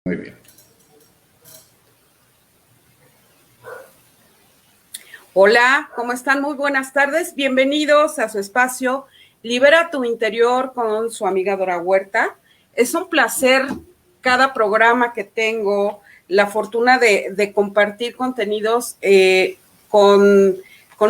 Muy bien. Hola, ¿cómo están? Muy buenas tardes. Bienvenidos a su espacio Libera tu Interior con su amiga Dora Huerta. Es un placer cada programa que tengo la fortuna de compartir contenidos con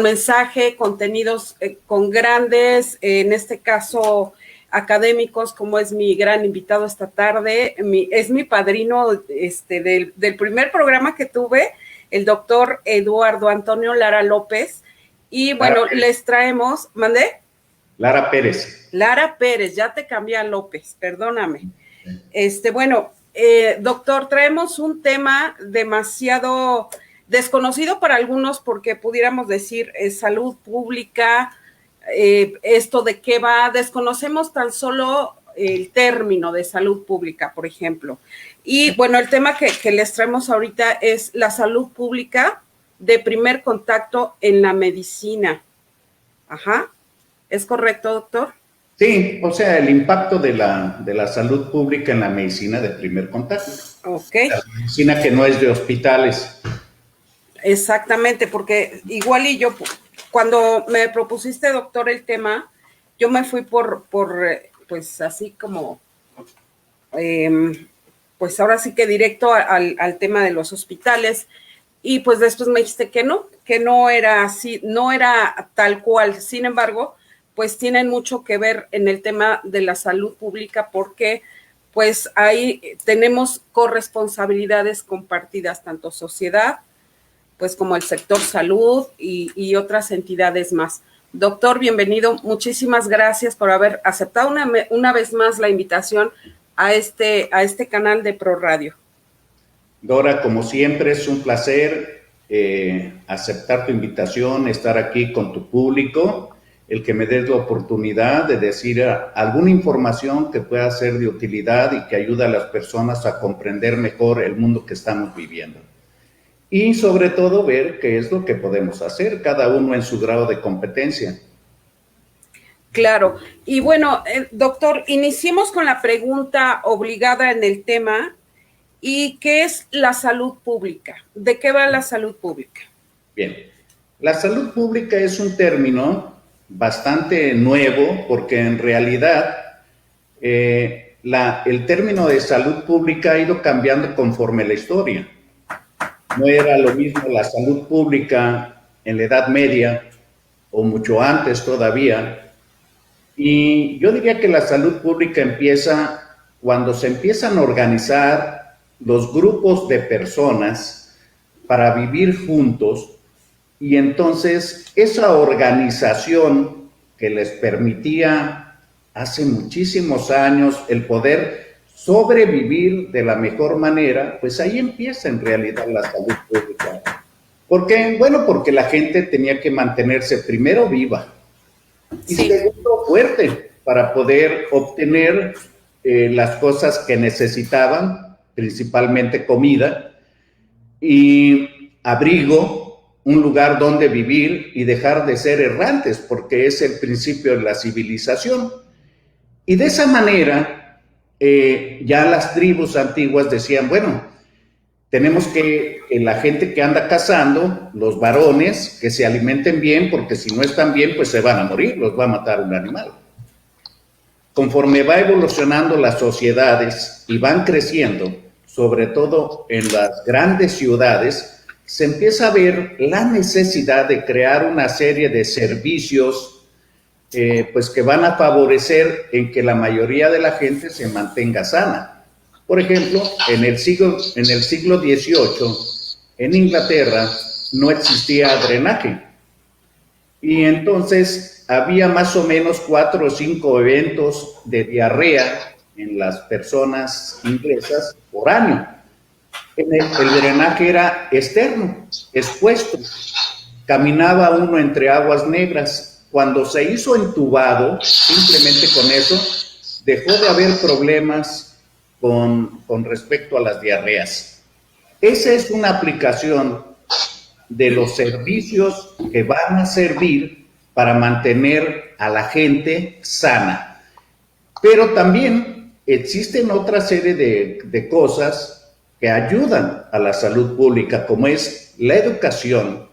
mensaje, contenidos con grandes, en este caso académicos, como es mi gran invitado esta tarde. Es mi padrino del primer programa que tuve, el doctor Eduardo Antonio Lara López. Y bueno, les traemos, ¿mandé? Lara Pérez. Lara Pérez, ya te cambié a López, perdóname. Doctor, traemos un tema demasiado desconocido para algunos porque pudiéramos decir salud pública, esto de qué va, desconocemos tan solo el término de salud pública, por ejemplo. Y bueno, el tema que les traemos ahorita es la salud pública de primer contacto en la medicina. Ajá, ¿es correcto, doctor? Sí, o sea, el impacto de la salud pública en la medicina de primer contacto. Ok. La medicina que no es de hospitales. Exactamente, porque igual y yo, cuando me propusiste, doctor, el tema, yo me fui por pues así como, pues ahora sí que directo al tema de los hospitales, y pues después me dijiste que no era así, no era tal cual. Sin embargo, pues tienen mucho que ver en el tema de la salud pública, porque pues ahí tenemos corresponsabilidades compartidas, tanto sociedad, pues como el sector salud y otras entidades más. Doctor, bienvenido. Muchísimas gracias por haber aceptado una vez más la invitación a este canal de Pro Radio. Dora, como siempre, es un placer aceptar tu invitación, estar aquí con tu público, el que me des la oportunidad de decir alguna información que pueda ser de utilidad y que ayude a las personas a comprender mejor el mundo que estamos viviendo. Y sobre todo ver qué es lo que podemos hacer, cada uno en su grado de competencia. Claro. Y bueno, doctor, iniciemos con la pregunta obligada en el tema. ¿Y qué es la salud pública? ¿De qué va la salud pública? Bien, la salud pública es un término bastante nuevo porque en realidad el término de salud pública ha ido cambiando conforme la historia. No era lo mismo la salud pública en la Edad Media o mucho antes todavía. Y yo diría que la salud pública empieza cuando se empiezan a organizar los grupos de personas para vivir juntos, y entonces esa organización que les permitía hace muchísimos años el poder sobrevivir de la mejor manera, pues ahí empieza en realidad la salud pública. ¿Por qué? Bueno, porque la gente tenía que mantenerse primero viva y segundo fuerte para poder obtener las cosas que necesitaban, principalmente comida y abrigo, un lugar donde vivir y dejar de ser errantes, porque es el principio de la civilización. Y de esa manera, ya las tribus antiguas decían, bueno, tenemos que la gente que anda cazando, los varones, que se alimenten bien, porque si no están bien, pues se van a morir, los va a matar un animal. Conforme va evolucionando las sociedades y van creciendo, sobre todo en las grandes ciudades, se empieza a ver la necesidad de crear una serie de servicios pues que van a favorecer en que la mayoría de la gente se mantenga sana. Por ejemplo, en el siglo XVIII, en Inglaterra, no existía drenaje. Y entonces había más o menos 4 o 5 eventos de diarrea en las personas inglesas por año. El drenaje era externo, expuesto. Caminaba uno entre aguas negras. Cuando se hizo entubado, simplemente con eso, dejó de haber problemas con respecto a las diarreas. Esa es una aplicación de los servicios que van a servir para mantener a la gente sana. Pero también existen otra serie de cosas que ayudan a la salud pública, como es la educación,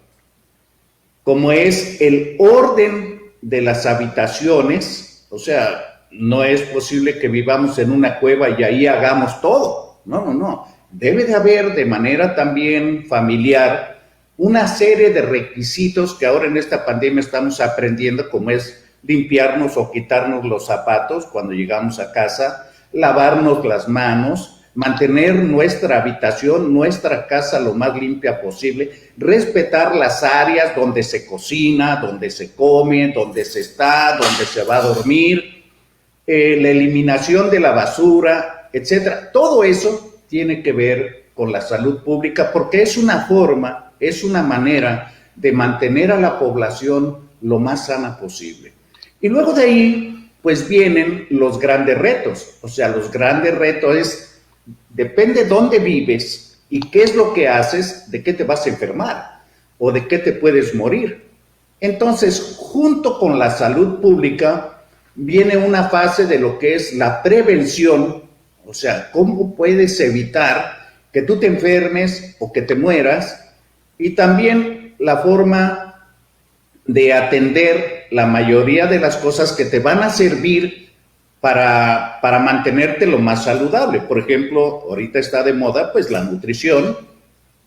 como es el orden de las habitaciones. O sea, no es posible que vivamos en una cueva y ahí hagamos todo. No. Debe de haber de manera también familiar una serie de requisitos que ahora en esta pandemia estamos aprendiendo, como es limpiarnos o quitarnos los zapatos cuando llegamos a casa, lavarnos las manos, mantener nuestra habitación, nuestra casa lo más limpia posible, respetar las áreas donde se cocina, donde se come, donde se está, donde se va a dormir, la eliminación de la basura, etcétera. Todo eso tiene que ver con la salud pública porque es una forma, es una manera de mantener a la población lo más sana posible. Y luego de ahí, pues vienen los grandes retos. O sea, los grandes retos depende dónde vives y qué es lo que haces, de qué te vas a enfermar o de qué te puedes morir. Entonces, junto con la salud pública, viene una fase de lo que es la prevención, o sea, cómo puedes evitar que tú te enfermes o que te mueras, y también la forma de atender la mayoría de las cosas que te van a servir para mantenerte lo más saludable. Por ejemplo, ahorita está de moda pues la nutrición.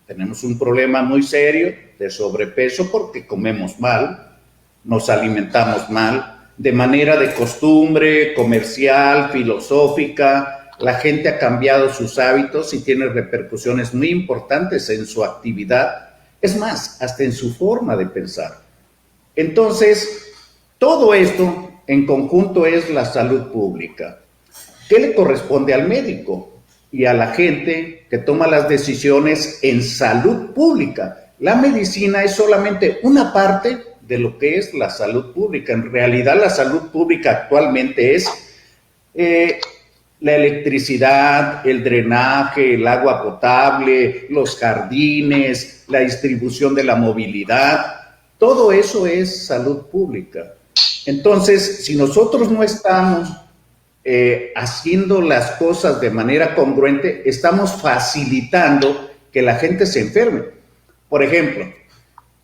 Tenemos un problema muy serio de sobrepeso porque comemos mal, nos alimentamos mal, de manera de costumbre, comercial, filosófica. La gente ha cambiado sus hábitos y tiene repercusiones muy importantes en su actividad, es más, hasta en su forma de pensar. Entonces, todo esto en conjunto es la salud pública. ¿Qué le corresponde al médico y a la gente que toma las decisiones en salud pública? La medicina es solamente una parte de lo que es la salud pública. En realidad, la salud pública actualmente es la electricidad, el drenaje, el agua potable, los jardines, la distribución de la movilidad. Todo eso es salud pública. Entonces, si nosotros no estamos haciendo las cosas de manera congruente, estamos facilitando que la gente se enferme. Por ejemplo,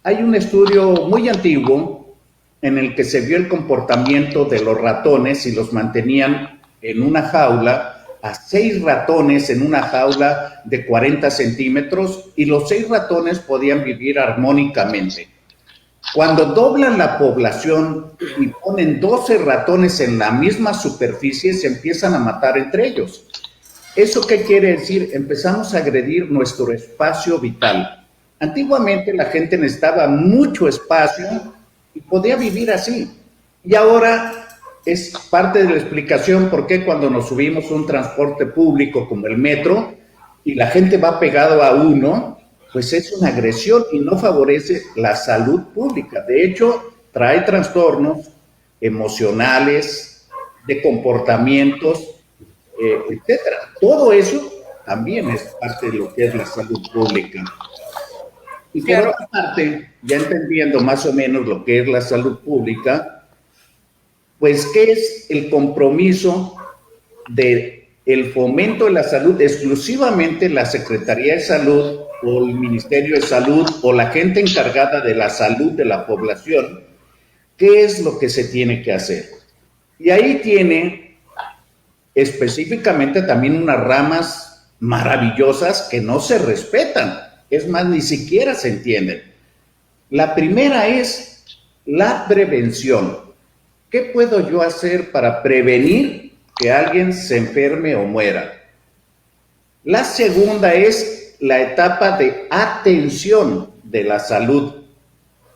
hay un estudio muy antiguo en el que se vio el comportamiento de los ratones y los mantenían en una jaula, a 6 ratones en una jaula de 40 centímetros, y los 6 ratones podían vivir armónicamente. Cuando doblan la población y ponen 12 ratones en la misma superficie, se empiezan a matar entre ellos. ¿Eso qué quiere decir? Empezamos a agredir nuestro espacio vital. Antiguamente la gente necesitaba mucho espacio y podía vivir así. Y ahora es parte de la explicación por qué cuando nos subimos a un transporte público como el metro y la gente va pegado a uno, pues es una agresión y no favorece la salud pública. De hecho, trae trastornos emocionales, de comportamientos, etcétera. Todo eso también es parte de lo que es la salud pública. Y por otra parte, ya entendiendo más o menos lo que es la salud pública, pues ¿qué es el compromiso del fomento de la salud? Exclusivamente la Secretaría de Salud o el Ministerio de Salud o la gente encargada de la salud de la población. ¿Qué es lo que se tiene que hacer? Y ahí tiene específicamente también unas ramas maravillosas que no se respetan. Es más, ni siquiera se entienden. La primera es la prevención. ¿Qué puedo yo hacer para prevenir que alguien se enferme o muera? La segunda es la etapa de atención de la salud.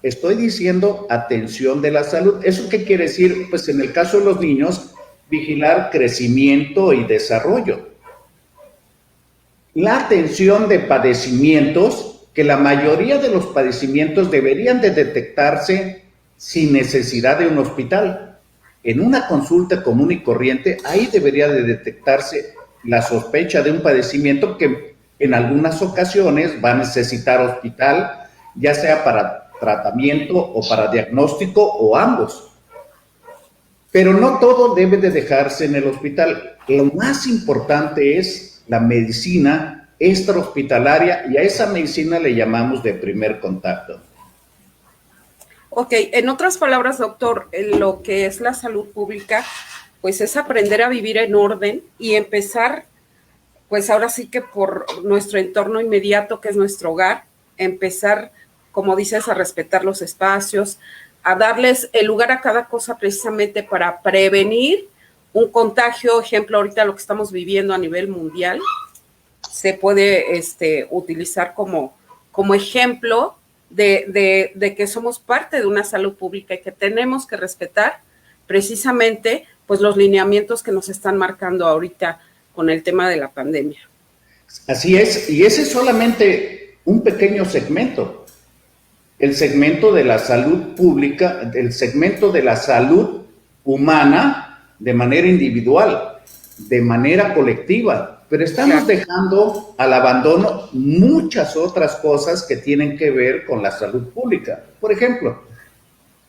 Estoy diciendo atención de la salud. ¿Eso qué quiere decir? Pues en el caso de los niños, vigilar crecimiento y desarrollo. La atención de padecimientos, que la mayoría de los padecimientos deberían de detectarse sin necesidad de un hospital. En una consulta común y corriente, ahí debería de detectarse la sospecha de un padecimiento que en algunas ocasiones va a necesitar hospital, ya sea para tratamiento o para diagnóstico o ambos. Pero no todo debe de dejarse en el hospital. Lo más importante es la medicina extrahospitalaria, y a esa medicina le llamamos de primer contacto. Ok, en otras palabras, doctor, lo que es la salud pública, pues es aprender a vivir en orden y empezar, pues ahora sí que por nuestro entorno inmediato, que es nuestro hogar, empezar, como dices, a respetar los espacios, a darles el lugar a cada cosa precisamente para prevenir un contagio. Ejemplo, ahorita lo que estamos viviendo a nivel mundial, se puede utilizar como ejemplo de que somos parte de una salud pública y que tenemos que respetar precisamente pues los lineamientos que nos están marcando ahorita con el tema de la pandemia. Así es, y ese es solamente un pequeño segmento, el segmento de la salud pública, el segmento de la salud humana de manera individual, de manera colectiva, pero estamos dejando al abandono muchas otras cosas que tienen que ver con la salud pública. Por ejemplo,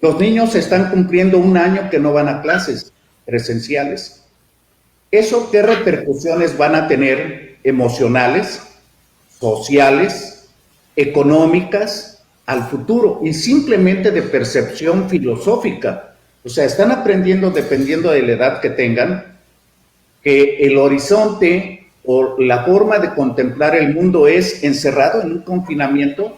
los niños están cumpliendo un año que no van a clases presenciales. ¿Eso qué repercusiones van a tener emocionales, sociales, económicas al futuro y simplemente de percepción filosófica? O sea, están aprendiendo, dependiendo de la edad que tengan, que el horizonte o la forma de contemplar el mundo es encerrado en un confinamiento.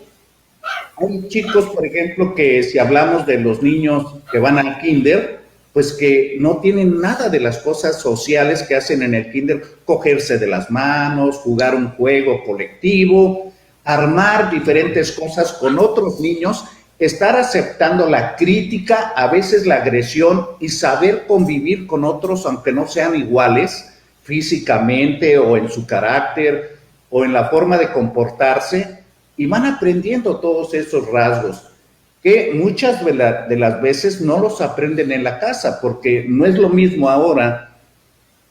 Hay chicos, por ejemplo, que si hablamos de los niños que van al kinder, pues que no tienen nada de las cosas sociales que hacen en el kinder, cogerse de las manos, jugar un juego colectivo, armar diferentes cosas con otros niños, estar aceptando la crítica, a veces la agresión y saber convivir con otros aunque no sean iguales físicamente o en su carácter o en la forma de comportarse, y van aprendiendo todos esos rasgos que muchas de las veces no los aprenden en la casa, porque no es lo mismo ahora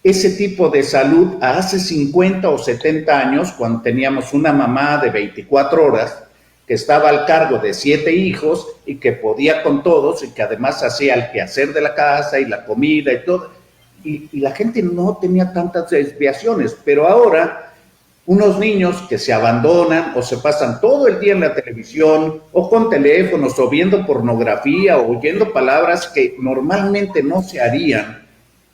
ese tipo de salud a hace 50 o 70 años, cuando teníamos una mamá de 24 horas que estaba al cargo de 7 hijos y que podía con todos y que además hacía el quehacer de la casa y la comida y todo, y la gente no tenía tantas desviaciones, pero ahora unos niños que se abandonan o se pasan todo el día en la televisión o con teléfonos o viendo pornografía o oyendo palabras que normalmente no se harían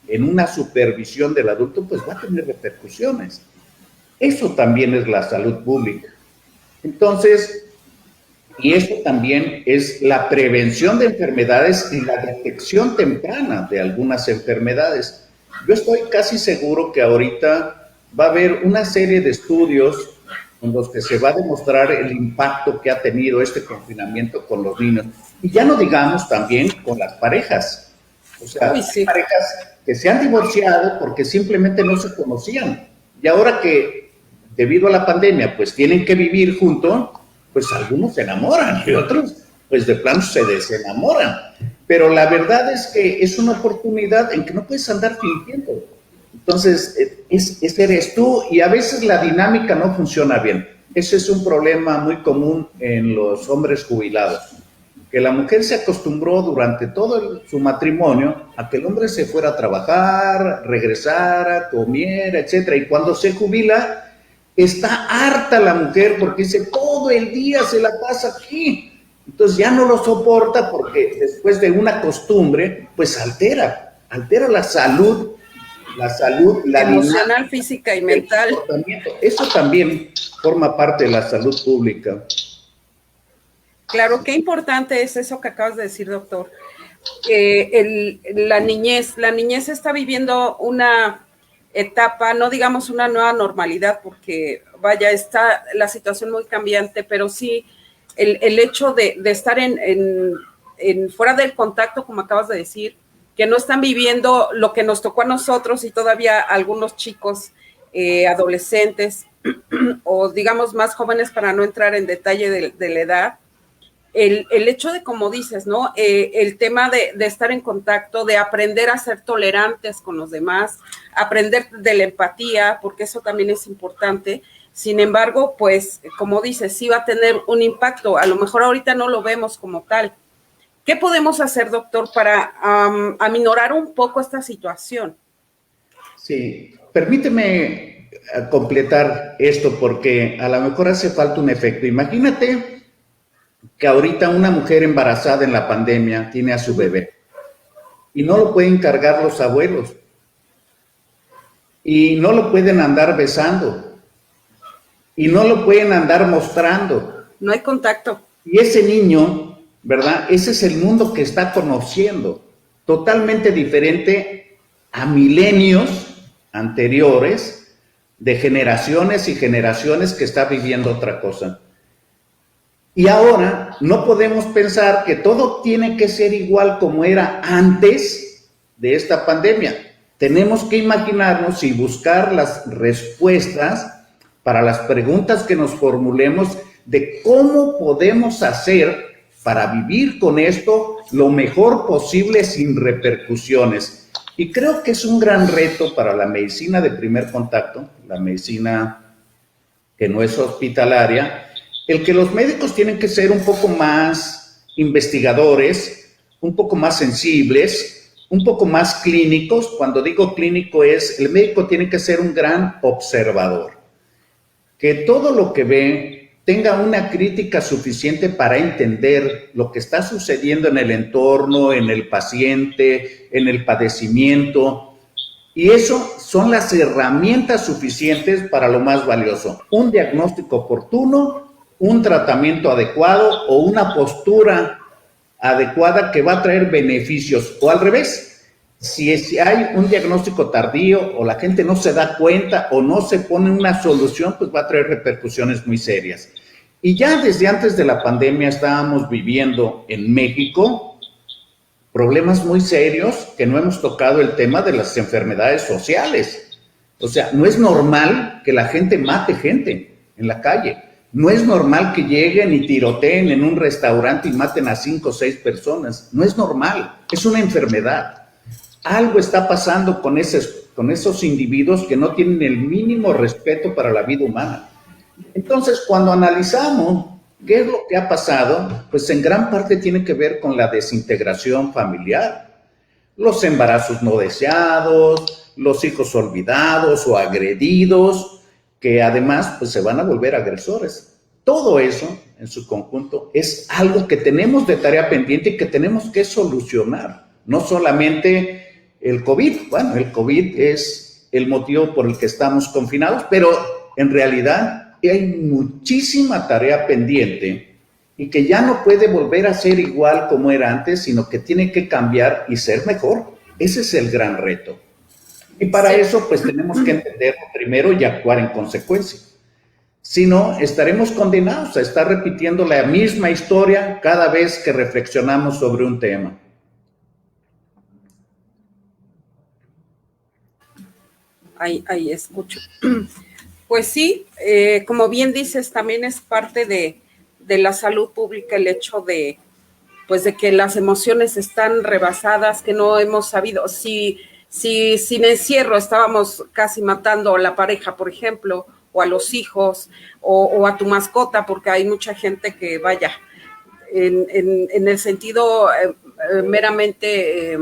en una supervisión del adulto, pues va a tener repercusiones. Eso también es la salud pública. Entonces, y eso también es la prevención de enfermedades y la detección temprana de algunas enfermedades. Yo estoy casi seguro que ahorita va a haber una serie de estudios en los que se va a demostrar el impacto que ha tenido este confinamiento con los niños. Y ya no digamos también con las parejas. O sea, hay parejas que se han divorciado porque simplemente no se conocían. Y ahora que, debido a la pandemia, pues tienen que vivir juntos, pues algunos se enamoran y otros, pues de plano se desenamoran. Pero la verdad es que es una oportunidad en que no puedes andar fingiendo. Entonces, ese eres tú y a veces la dinámica no funciona bien. Ese es un problema muy común en los hombres jubilados, que la mujer se acostumbró durante todo su matrimonio a que el hombre se fuera a trabajar, regresara, comiera, etcétera, y cuando se jubila, está harta la mujer porque dice, todo el día se la pasa aquí. Entonces ya no lo soporta porque después de una costumbre, pues altera la salud, la emocional, dinámica, física y mental. Eso también forma parte de la salud pública. Claro, qué importante es eso que acabas de decir, doctor. La niñez está viviendo una etapa, no digamos una nueva normalidad, porque vaya, está la situación muy cambiante, pero sí el hecho de estar en fuera del contacto, como acabas de decir, que no están viviendo lo que nos tocó a nosotros y todavía algunos chicos adolescentes o digamos más jóvenes para no entrar en detalle de la edad. El hecho de, como dices, ¿no? El tema de estar en contacto, de aprender a ser tolerantes con los demás, aprender de la empatía, porque eso también es importante. Sin embargo, pues, como dices, sí va a tener un impacto. A lo mejor ahorita no lo vemos como tal. ¿Qué podemos hacer, doctor, para aminorar un poco esta situación? Sí, permíteme completar esto porque a lo mejor hace falta un efecto. Imagínate que ahorita una mujer embarazada en la pandemia tiene a su bebé y no lo pueden cargar los abuelos y no lo pueden andar besando y no lo pueden andar mostrando. No hay contacto. Y ese niño, ¿verdad? Ese es el mundo que está conociendo, totalmente diferente a milenios anteriores, de generaciones y generaciones que está viviendo otra cosa. Y ahora no podemos pensar que todo tiene que ser igual como era antes de esta pandemia. Tenemos que imaginarnos y buscar las respuestas para las preguntas que nos formulemos de cómo podemos hacer para vivir con esto lo mejor posible sin repercusiones. Y creo que es un gran reto para la medicina de primer contacto, la medicina que no es hospitalaria, el que los médicos tienen que ser un poco más investigadores, un poco más sensibles, un poco más clínicos. Cuando digo clínico es, el médico tiene que ser un gran observador, que todo lo que ve tenga una crítica suficiente para entender lo que está sucediendo en el entorno, en el paciente, en el padecimiento. Y eso son las herramientas suficientes para lo más valioso: un diagnóstico oportuno, un tratamiento adecuado o una postura adecuada que va a traer beneficios. O al revés, si hay un diagnóstico tardío o la gente no se da cuenta o no se pone una solución, pues va a traer repercusiones muy serias. Y ya desde antes de la pandemia estábamos viviendo en México problemas muy serios, que no hemos tocado el tema de las enfermedades sociales. O sea, no es normal que la gente mate gente en la calle. No es normal que lleguen y tiroteen en un restaurante y maten a 5 o 6 personas. No es normal, es una enfermedad. Algo está pasando con esos individuos que no tienen el mínimo respeto para la vida humana. Entonces, cuando analizamos qué es lo que ha pasado, pues en gran parte tiene que ver con la desintegración familiar, los embarazos no deseados, los hijos olvidados o agredidos, que además pues se van a volver agresores. Todo eso en su conjunto es algo que tenemos de tarea pendiente y que tenemos que solucionar. No solamente el COVID. Bueno, el COVID es el motivo por el que estamos confinados, pero en realidad hay muchísima tarea pendiente y que ya no puede volver a ser igual como era antes, sino que tiene que cambiar y ser mejor. Ese es el gran reto. Y para eso, pues tenemos que entenderlo primero y actuar en consecuencia. Si no, estaremos condenados a estar repitiendo la misma historia cada vez que reflexionamos sobre un tema. Ahí escucho. Pues sí, como bien dices, también es parte de la salud pública el hecho de que las emociones están rebasadas, que no hemos sabido. Si sin encierro estábamos casi matando a la pareja, por ejemplo, o a los hijos, o a tu mascota, porque hay mucha gente que, vaya, en el sentido meramente,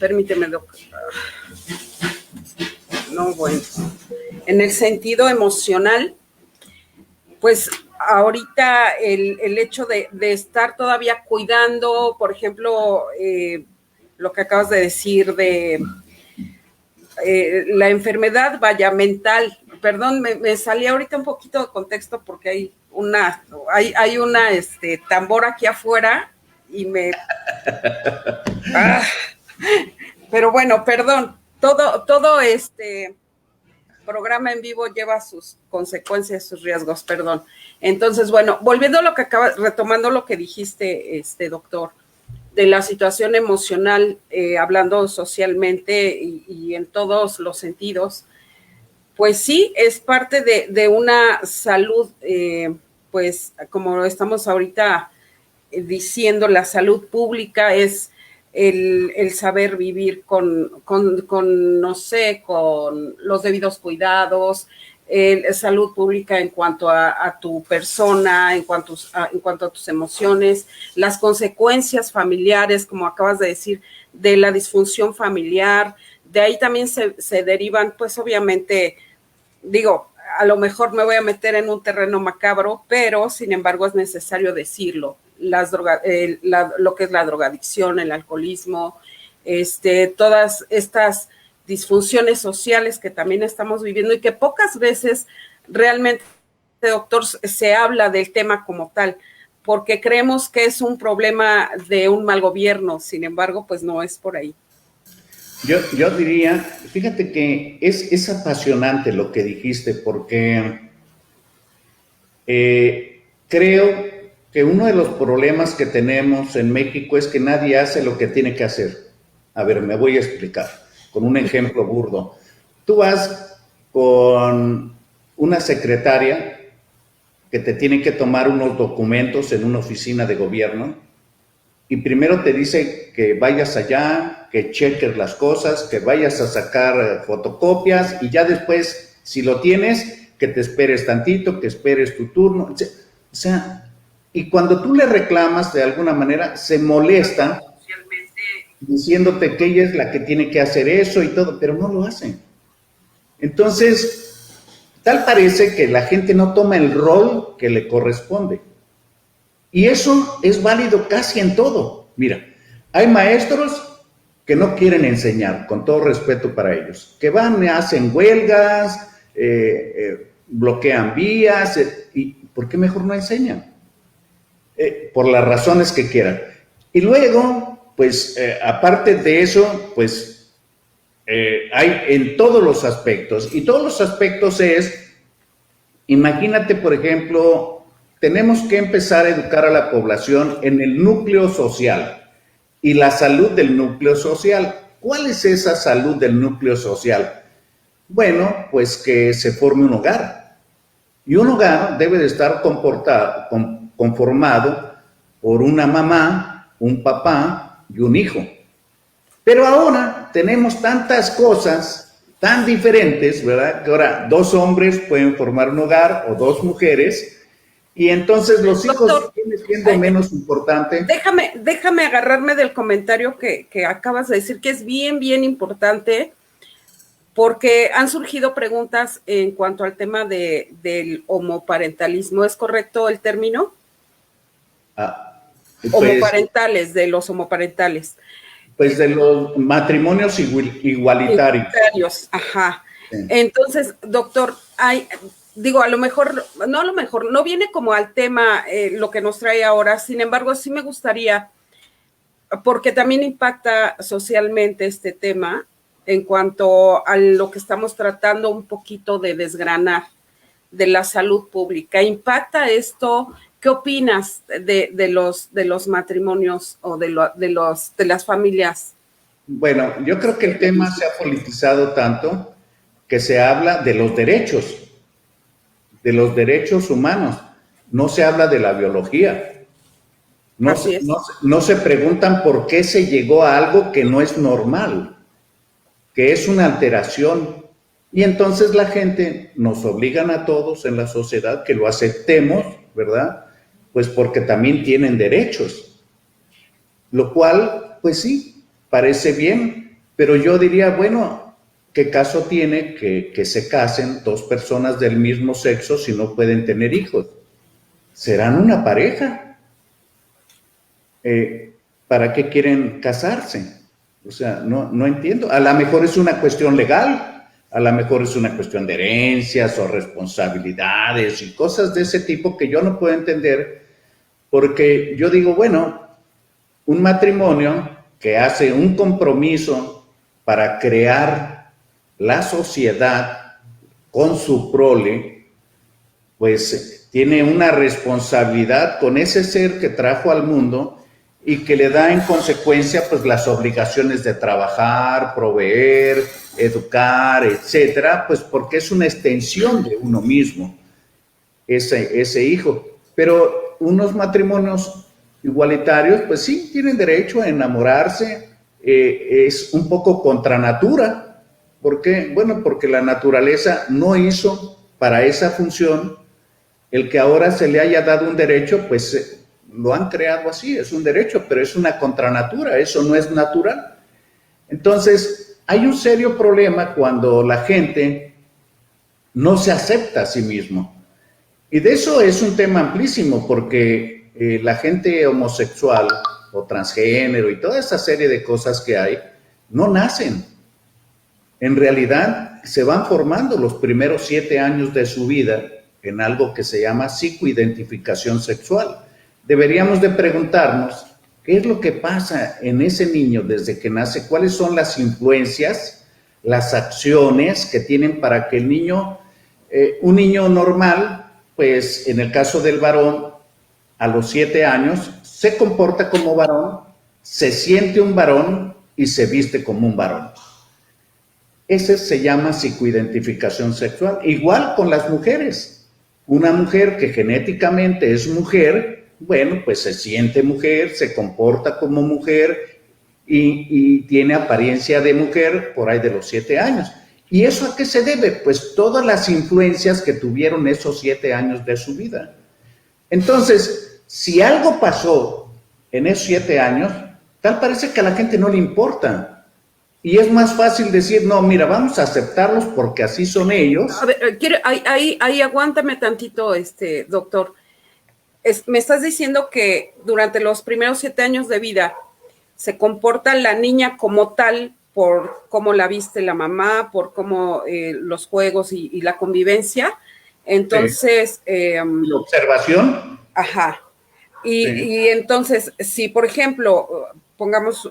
permíteme, doctor. No, bueno, en el sentido emocional, pues ahorita el hecho de estar todavía cuidando, por ejemplo, lo que acabas de decir de la enfermedad, vaya, mental. Perdón, me salí ahorita un poquito de contexto porque hay una tambor aquí afuera y me... pero bueno, perdón, todo este programa en vivo lleva sus consecuencias, sus riesgos, perdón. Entonces, bueno, volviendo a lo que retomando lo que dijiste, doctor, de la situación emocional, hablando socialmente y en todos los sentidos, pues sí, es parte de una salud, pues como estamos ahorita diciendo, la salud pública es el saber vivir con, no sé, con los debidos cuidados, salud pública en cuanto a tu persona, en cuanto a tus emociones, las consecuencias familiares, como acabas de decir, de la disfunción familiar, de ahí también se derivan, pues obviamente, digo, a lo mejor me voy a meter en un terreno macabro, pero sin embargo es necesario decirlo, lo que es la drogadicción, el alcoholismo, todas estas disfunciones sociales que también estamos viviendo y que pocas veces realmente, doctor, se habla del tema como tal, porque creemos que es un problema de un mal gobierno, sin embargo, pues no es por ahí. Yo diría, fíjate que es apasionante lo que dijiste, porque creo que uno de los problemas que tenemos en México es que nadie hace lo que tiene que hacer. A ver, me voy a explicar con un ejemplo burdo. Tú vas con una secretaria que te tiene que tomar unos documentos en una oficina de gobierno y primero te dice que vayas allá, que cheques las cosas, que vayas a sacar fotocopias y ya después, si lo tienes, que te esperes tantito, que esperes tu turno. O sea, y cuando tú le reclamas de alguna manera, se molesta diciéndote que ella es la que tiene que hacer eso y todo, pero no lo hacen. Entonces, tal parece que la gente no toma el rol que le corresponde. Y eso es válido casi en todo. Mira, hay maestros que no quieren enseñar, con todo respeto para ellos, que van, hacen huelgas, bloquean vías, y ¿por qué mejor no enseñan? Por las razones que quieran. Y luego, pues, aparte de eso, pues, hay en todos los aspectos, y todos los aspectos es, imagínate, por ejemplo, tenemos que empezar a educar a la población en el núcleo social y la salud del núcleo social. ¿Cuál es esa salud del núcleo social? Bueno, pues que se forme un hogar. Y un hogar debe de estar conformado por una mamá, un papá y un hijo. Pero ahora tenemos tantas cosas tan diferentes, ¿verdad? Que ahora 2 hombres pueden formar un hogar o 2 mujeres. Y entonces los hijos siguen siendo menos importantes. Déjame agarrarme del comentario que acabas de decir, que es bien, bien importante, porque han surgido preguntas en cuanto al tema del homoparentalismo. ¿Es correcto el término? Pues, homoparentales, de los homoparentales. Pues de los matrimonios igualitarios. Ajá. Sí. Entonces, doctor, no viene como al tema lo que nos trae ahora, sin embargo, sí me gustaría, porque también impacta socialmente este tema, en cuanto a lo que estamos tratando un poquito de desgranar de la salud pública. ¿Impacta esto? ¿Qué opinas de los matrimonios o de las familias? Bueno, yo creo que el tema se ha politizado tanto que se habla de los derechos humanos, no se habla de la biología. No se preguntan por qué se llegó a algo que no es normal, que es una alteración. Y entonces la gente nos obligan a todos en la sociedad que lo aceptemos, ¿verdad? Pues porque también tienen derechos. Lo cual, pues sí, parece bien, pero yo diría, bueno, ¿qué caso tiene que se casen 2 personas del mismo sexo si no pueden tener hijos? ¿Serán una pareja? ¿Para qué quieren casarse? O sea, no entiendo. A lo mejor es una cuestión legal, a lo mejor es una cuestión de herencias o responsabilidades y cosas de ese tipo que yo no puedo entender, porque yo digo, bueno, un matrimonio que hace un compromiso para crear la sociedad con su prole, pues tiene una responsabilidad con ese ser que trajo al mundo y que le da en consecuencia pues las obligaciones de trabajar, proveer, educar, etcétera, pues porque es una extensión de uno mismo, ese hijo. Pero unos matrimonios igualitarios, pues sí, tienen derecho a enamorarse, es un poco contra natura. ¿Por qué? Bueno, porque la naturaleza no hizo para esa función. El que ahora se le haya dado un derecho, pues lo han creado así, es un derecho, pero es una contranatura, eso no es natural. Entonces, hay un serio problema cuando la gente no se acepta a sí mismo. Y de eso es un tema amplísimo, porque la gente homosexual o transgénero y toda esa serie de cosas que hay, no nacen. En realidad, se van formando los primeros 7 años de su vida en algo que se llama psicoidentificación sexual. Deberíamos de preguntarnos qué es lo que pasa en ese niño desde que nace, cuáles son las influencias, las acciones que tienen para que el niño, un niño normal, pues en el caso del varón, a los 7 años, se comporta como varón, se siente un varón y se viste como un varón. Ese se llama psicoidentificación sexual. Igual con las mujeres. Una mujer que genéticamente es mujer, bueno, pues se siente mujer, se comporta como mujer y tiene apariencia de mujer por ahí de los 7 años. ¿Y eso a qué se debe? Pues todas las influencias que tuvieron esos 7 años de su vida. Entonces, si algo pasó en esos 7 años, tal parece que a la gente no le importa. Y es más fácil decir, no, mira, vamos a aceptarlos porque así son ellos. A ver, ahí aguántame tantito, doctor. Me estás diciendo que durante los primeros 7 años de vida se comporta la niña como tal por cómo la viste la mamá, por cómo los juegos y la convivencia. Entonces... la observación. Ajá. Y entonces, si por ejemplo, pongamos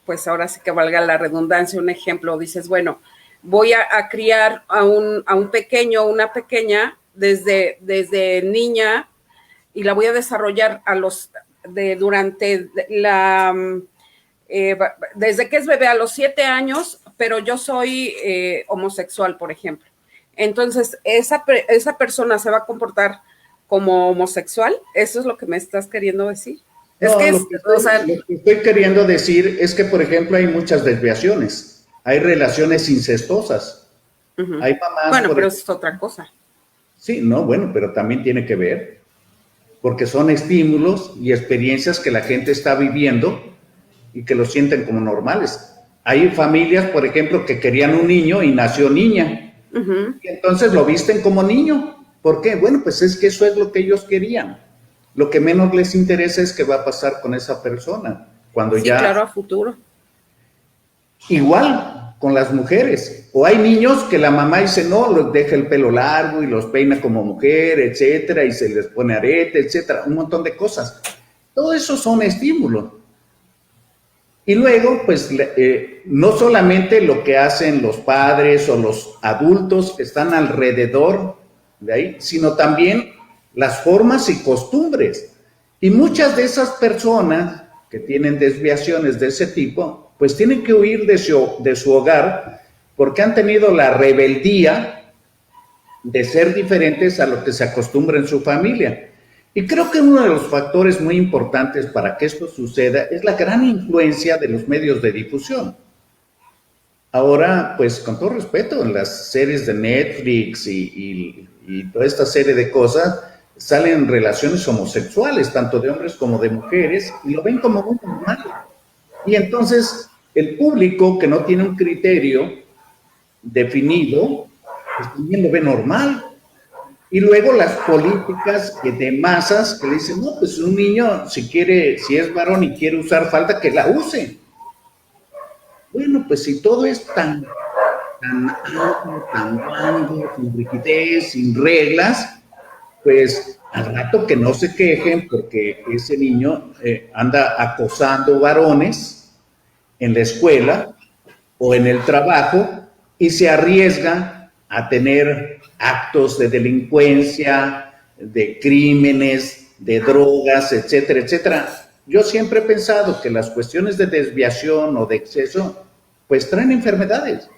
pues ahora sí que valga la redundancia, un ejemplo, dices, bueno, voy a criar a un pequeño o una pequeña desde niña y la voy a desarrollar desde que es bebé a los 7 años, pero yo soy homosexual, por ejemplo. Entonces, esa persona se va a comportar como homosexual. ¿Eso es lo que me estás queriendo decir? No, lo que estoy queriendo decir es que, por ejemplo, hay muchas desviaciones, hay relaciones incestosas, hay mamás... Bueno, pero eso es otra cosa. Sí, no, bueno, pero también tiene que ver, porque son estímulos y experiencias que la gente está viviendo y que lo sienten como normales. Hay familias, por ejemplo, que querían un niño y nació niña, y entonces lo visten como niño. ¿Por qué? Bueno, pues es que eso es lo que ellos querían. Lo que menos les interesa es qué va a pasar con esa persona cuando ya... Sí, claro, a futuro. Igual con las mujeres. O hay niños que la mamá dice, no, les deja el pelo largo y los peina como mujer, etcétera, y se les pone arete, etcétera, un montón de cosas. Todo eso son estímulos. Y luego, pues, no solamente lo que hacen los padres o los adultos que están alrededor de ahí, sino también las formas y costumbres. Y muchas de esas personas que tienen desviaciones de ese tipo, pues tienen que huir de su hogar porque han tenido la rebeldía de ser diferentes a lo que se acostumbra en su familia. Y creo que uno de los factores muy importantes para que esto suceda es la gran influencia de los medios de difusión. Ahora, pues con todo respeto, en las series de Netflix y toda esta serie de cosas, salen relaciones homosexuales, tanto de hombres como de mujeres, y lo ven como muy normal. Y entonces, el público que no tiene un criterio definido, pues también lo ve normal. Y luego las políticas de masas que le dicen, no, pues un niño, si es varón y quiere usar falda, que la use. Bueno, pues si todo es tan guango, sin rigidez, sin reglas, pues al rato que no se quejen porque ese niño anda acosando varones en la escuela o en el trabajo y se arriesga a tener actos de delincuencia, de crímenes, de drogas, etcétera, etcétera. Yo siempre he pensado que las cuestiones de desviación o de exceso, pues traen enfermedades.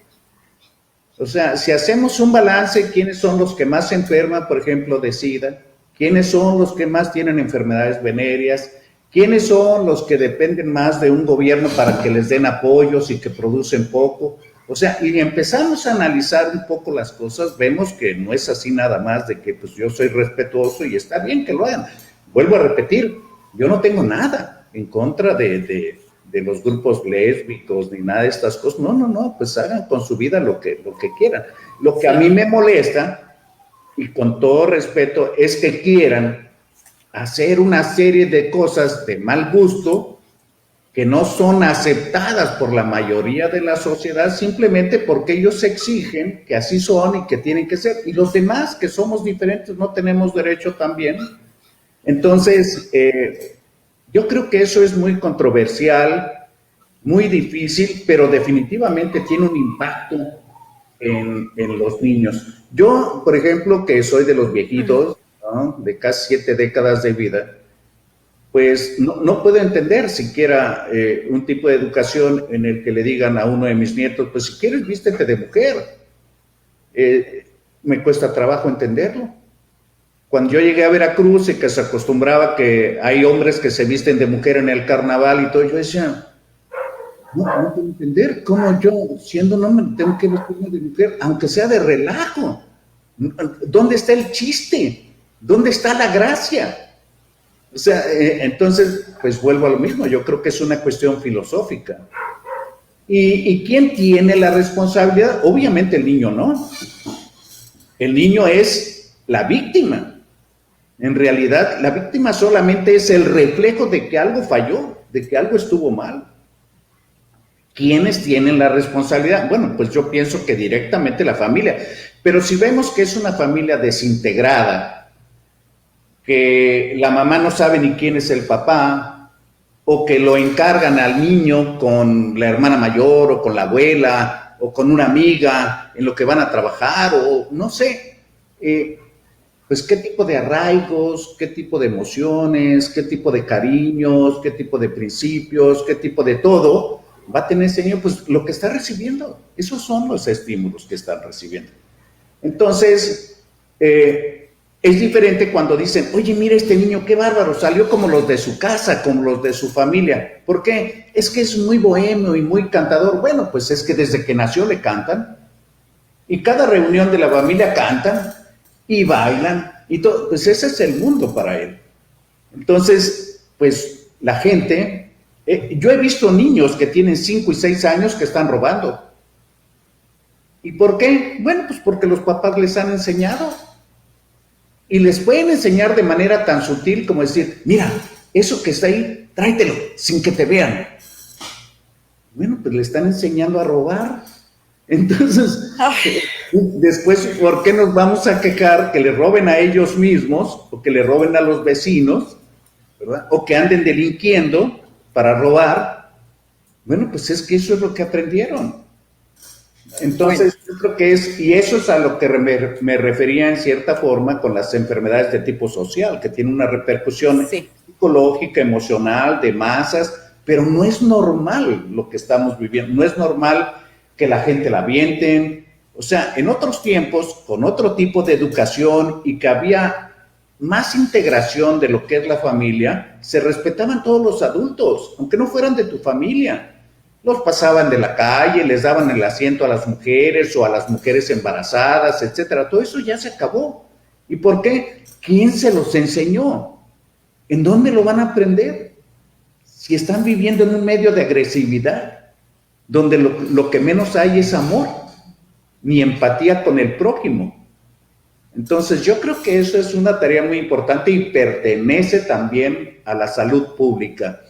O sea, si hacemos un balance, ¿quiénes son los que más se enferman, por ejemplo, de SIDA? ¿Quiénes son los que más tienen enfermedades venéreas? ¿Quiénes son los que dependen más de un gobierno para que les den apoyos y que producen poco? O sea, y empezamos a analizar un poco las cosas, vemos que no es así nada más de que pues yo soy respetuoso y está bien que lo hagan. Vuelvo a repetir, yo no tengo nada en contra de de los grupos lésbicos ni nada de estas cosas. No, no, no, pues hagan con su vida lo que quieran. Lo que a mí me molesta, y con todo respeto, es que quieran hacer una serie de cosas de mal gusto que no son aceptadas por la mayoría de la sociedad simplemente porque ellos exigen que así son y que tienen que ser. Y los demás, que somos diferentes, no tenemos derecho también. Entonces, yo creo que eso es muy controversial, muy difícil, pero definitivamente tiene un impacto en los niños. Yo, por ejemplo, que soy de los viejitos, ¿no?, de casi 7 décadas de vida, pues no puedo entender siquiera un tipo de educación en el que le digan a uno de mis nietos, pues si quieres vístete de mujer. Me cuesta trabajo entenderlo. Cuando yo llegué a Veracruz y que se acostumbraba que hay hombres que se visten de mujer en el carnaval y todo, yo decía, no puedo entender cómo yo, siendo un hombre, tengo que vestirme de mujer, aunque sea de relajo. ¿Dónde está el chiste? ¿Dónde está la gracia? O sea, entonces, pues vuelvo a lo mismo, yo creo que es una cuestión filosófica. ¿Y quién tiene la responsabilidad? Obviamente el niño no. El niño es la víctima. En realidad, la víctima solamente es el reflejo de que algo falló, de que algo estuvo mal. ¿Quiénes tienen la responsabilidad? Bueno, pues yo pienso que directamente la familia. Pero si vemos que es una familia desintegrada, que la mamá no sabe ni quién es el papá, o que lo encargan al niño con la hermana mayor, o con la abuela, o con una amiga, en lo que van a trabajar, o no sé, pues qué tipo de arraigos, qué tipo de emociones, qué tipo de cariños, qué tipo de principios, qué tipo de todo va a tener ese niño, pues lo que está recibiendo. Esos son los estímulos que están recibiendo. Entonces, es diferente cuando dicen, oye, mira este niño, qué bárbaro, salió como los de su casa, como los de su familia. ¿Por qué? Es que es muy bohemio y muy cantador. Bueno, pues es que desde que nació le cantan, y cada reunión de la familia cantan, y bailan, y todo. Pues ese es el mundo para él. Entonces, pues la gente, yo he visto niños que tienen 5 y 6 años que están robando. ¿Y por qué? Bueno, pues porque los papás les han enseñado. Y les pueden enseñar de manera tan sutil como decir, mira, eso que está ahí, tráetelo, sin que te vean. Bueno, pues le están enseñando a robar. Entonces, después, ¿por qué nos vamos a quejar que le roben a ellos mismos, o que le roben a los vecinos, ¿verdad?, o que anden delinquiendo para robar? Bueno, pues es que eso es lo que aprendieron. Entonces, yo creo que y eso es a lo que me refería en cierta forma con las enfermedades de tipo social, que tienen una repercusión psicológica, emocional, de masas, pero no es normal lo que estamos viviendo, no es normal que la gente la avienten. O sea, en otros tiempos, con otro tipo de educación y que había más integración de lo que es la familia, se respetaban todos los adultos, aunque no fueran de tu familia. Los pasaban de la calle, les daban el asiento a las mujeres o a las mujeres embarazadas, etcétera. Todo eso ya se acabó. ¿Y por qué? ¿Quién se los enseñó? ¿En dónde lo van a aprender? Si están viviendo en un medio de agresividad, donde lo que menos hay es amor, ni empatía con el prójimo. Entonces, yo creo que eso es una tarea muy importante y pertenece también a la salud pública.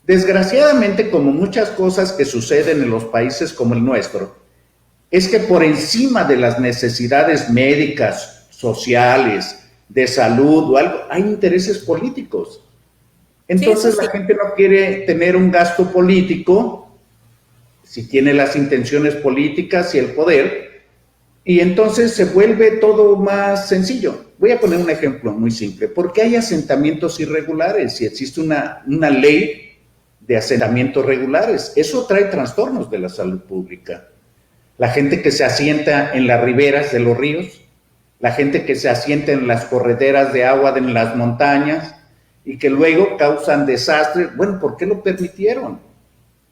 Desgraciadamente, como muchas cosas que suceden en los países como el nuestro, es que por encima de las necesidades médicas, sociales, de salud o algo, hay intereses políticos. Entonces la gente no quiere tener un gasto político, si tiene las intenciones políticas y el poder, y entonces se vuelve todo más sencillo. Voy a poner un ejemplo muy simple. ¿Por qué hay asentamientos irregulares si existe una ley de asentamientos regulares? Eso trae trastornos de la salud pública. La gente que se asienta en las riberas de los ríos, la gente que se asienta en las correderas de agua en las montañas y que luego causan desastres. Bueno, ¿por qué lo permitieron?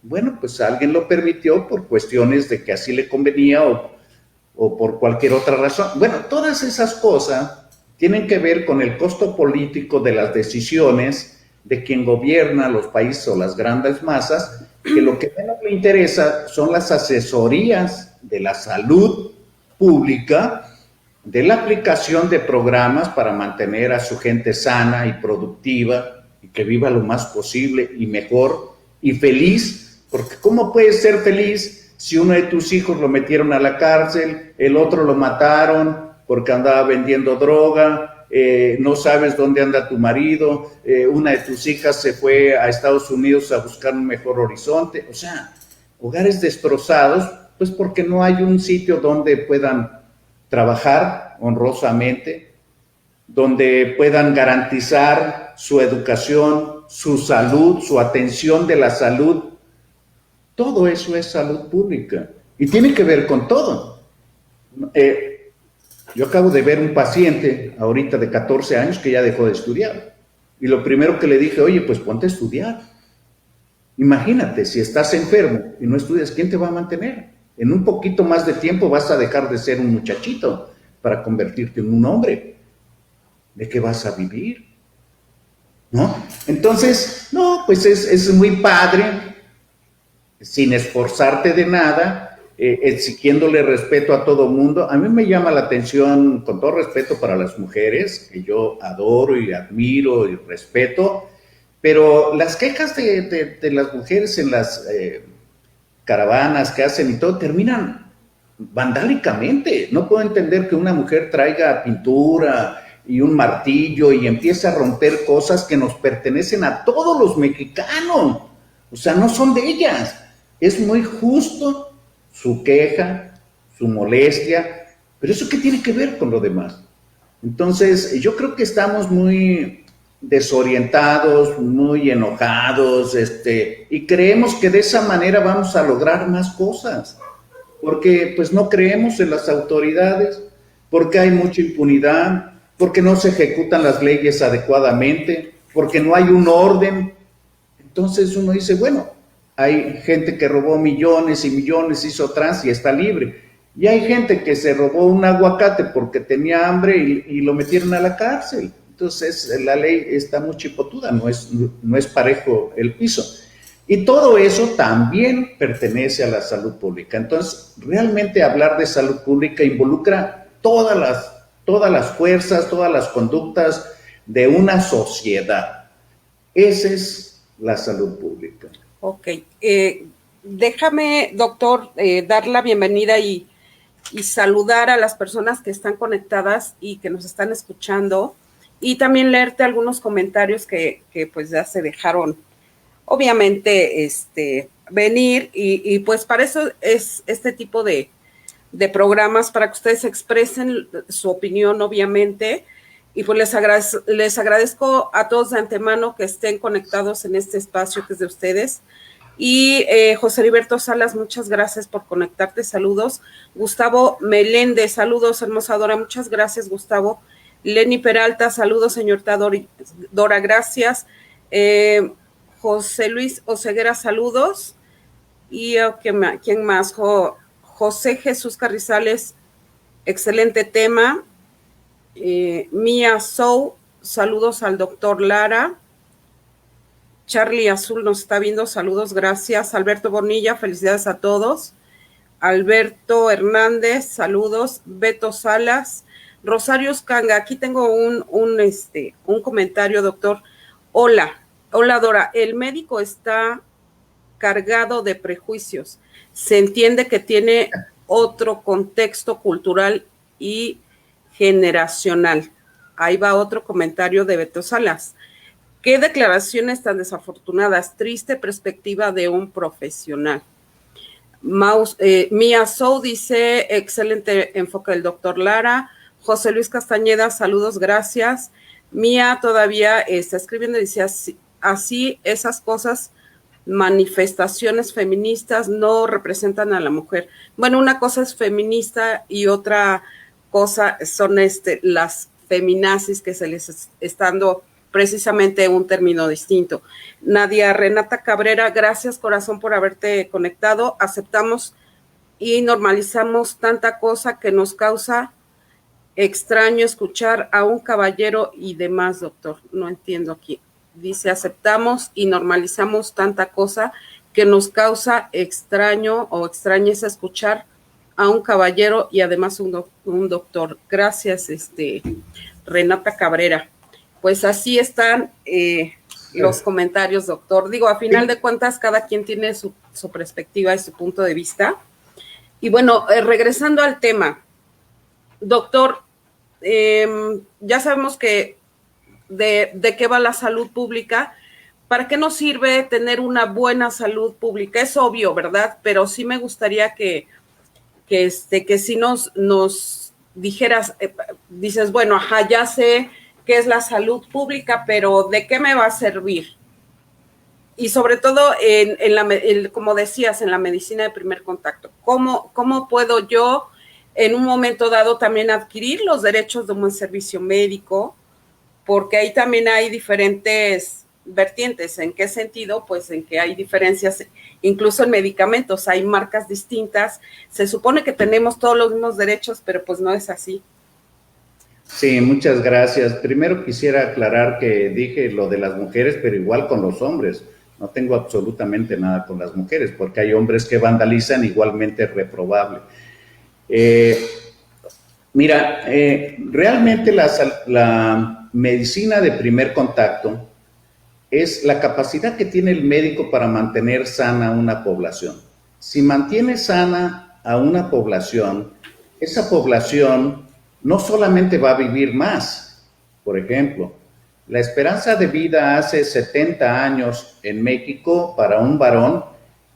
Bueno, pues alguien lo permitió por cuestiones de que así le convenía o por cualquier otra razón. Bueno, todas esas cosas tienen que ver con el costo político de las decisiones de quien gobierna los países o las grandes masas, que lo que menos le interesa son las asesorías de la salud pública, de la aplicación de programas para mantener a su gente sana y productiva y que viva lo más posible y mejor y feliz, porque ¿cómo puedes ser feliz si uno de tus hijos lo metieron a la cárcel, el otro lo mataron porque andaba vendiendo droga, no sabes dónde anda tu marido, una de tus hijas se fue a Estados Unidos a buscar un mejor horizonte? O sea, hogares destrozados, pues porque no hay un sitio donde puedan trabajar honrosamente, donde puedan garantizar su educación, su salud, su atención de la salud. Todo eso es salud pública y tiene que ver con todo. Yo acabo de ver un paciente ahorita de 14 años que ya dejó de estudiar y lo primero que le dije, oye, pues ponte a estudiar. Imagínate, si estás enfermo y no estudias, ¿quién te va a mantener? En un poquito más de tiempo vas a dejar de ser un muchachito para convertirte en un hombre. ¿De qué vas a vivir? ¿No? Entonces, no, pues es muy padre, sin esforzarte de nada, exigiéndole respeto a todo mundo. A mí me llama la atención, con todo respeto para las mujeres, que yo adoro y admiro y respeto, pero las quejas de las mujeres en las caravanas que hacen y todo, terminan vandálicamente. No puedo entender que una mujer traiga pintura y un martillo y empiece a romper cosas que nos pertenecen a todos los mexicanos. O sea, no son de ellas. Es muy justo su queja, su molestia, pero ¿eso qué tiene que ver con lo demás? Entonces, yo creo que estamos muy desorientados, muy enojados, y creemos que de esa manera vamos a lograr más cosas, porque pues no creemos en las autoridades, porque hay mucha impunidad, porque no se ejecutan las leyes adecuadamente, porque no hay un orden. Entonces uno dice, bueno, hay gente que robó millones y millones, hizo trans y está libre. Y hay gente que se robó un aguacate porque tenía hambre y lo metieron a la cárcel. Entonces la ley está muy chipotuda, no es parejo el piso. Y todo eso también pertenece a la salud pública. Entonces, realmente hablar de salud pública involucra todas las fuerzas, todas las conductas de una sociedad. Esa es la salud pública. Ok. Déjame, doctor, dar la bienvenida y saludar a las personas que están conectadas y que nos están escuchando, y también leerte algunos comentarios que pues ya se dejaron, obviamente, venir, y pues para eso es este tipo de programas, para que ustedes expresen su opinión, obviamente, y pues les agradezco a todos de antemano que estén conectados en este espacio que es de ustedes. Y José Heriberto Salas, muchas gracias por conectarte, saludos. Gustavo Meléndez, saludos, hermosa Dora, muchas gracias, Gustavo. Lenny Peralta, saludos, señorita Dora, gracias. José Luis Oseguera, saludos. Y ¿quién más? José Jesús Carrizales, excelente tema. Mia Sou, saludos al doctor Lara. Charlie Azul nos está viendo, saludos, gracias. Alberto Bonilla, felicidades a todos. Alberto Hernández, saludos. Beto Salas. Rosario Escanga, aquí tengo un comentario, doctor. Hola Dora, el médico está cargado de prejuicios. Se entiende que tiene otro contexto cultural y generacional. Ahí va otro comentario de Beto Salas. Qué declaraciones tan desafortunadas, triste perspectiva de un profesional. Mia Sou dice, excelente enfoque del doctor Lara. José Luis Castañeda, saludos, gracias. Mia todavía está escribiendo, dice, así esas cosas, manifestaciones feministas no representan a la mujer. Bueno, una cosa es feminista y otra cosa son las feminazis, que se les está dando precisamente un término distinto. Nadia Renata Cabrera, gracias, corazón, por haberte conectado. Aceptamos y normalizamos tanta cosa que nos causa extraño escuchar a un caballero y demás, doctor. No entiendo aquí. dice, aceptamos y normalizamos tanta cosa que nos causa extraño o extrañeza escuchar a un caballero y además un doctor. Gracias, Renata Cabrera. Pues así están los comentarios, doctor. Digo, a final de cuentas, cada quien tiene su perspectiva y su punto de vista. Y bueno, regresando al tema, doctor, ya sabemos que de qué va la salud pública. ¿Para qué nos sirve tener una buena salud pública? Es obvio, ¿verdad? Pero sí me gustaría que si nos dijeras, dices, bueno, ajá, ya sé qué es la salud pública, pero ¿de qué me va a servir? Y sobre todo, como decías, en la medicina de primer contacto. ¿Cómo puedo yo, en un momento dado, también adquirir los derechos de un buen servicio médico? Porque ahí también hay diferentes vertientes. ¿En qué sentido? Pues en que hay diferencias, incluso en medicamentos, hay marcas distintas. Se supone que tenemos todos los mismos derechos, pero pues no es así. Sí, muchas gracias. Primero quisiera aclarar que dije lo de las mujeres, pero igual con los hombres. No tengo absolutamente nada con las mujeres, porque hay hombres que vandalizan, igualmente reprobable. Mira, realmente la medicina de primer contacto es la capacidad que tiene el médico para mantener sana una población. Si mantiene sana a una población, esa población no solamente va a vivir más. Por ejemplo, la esperanza de vida hace 70 años en México para un varón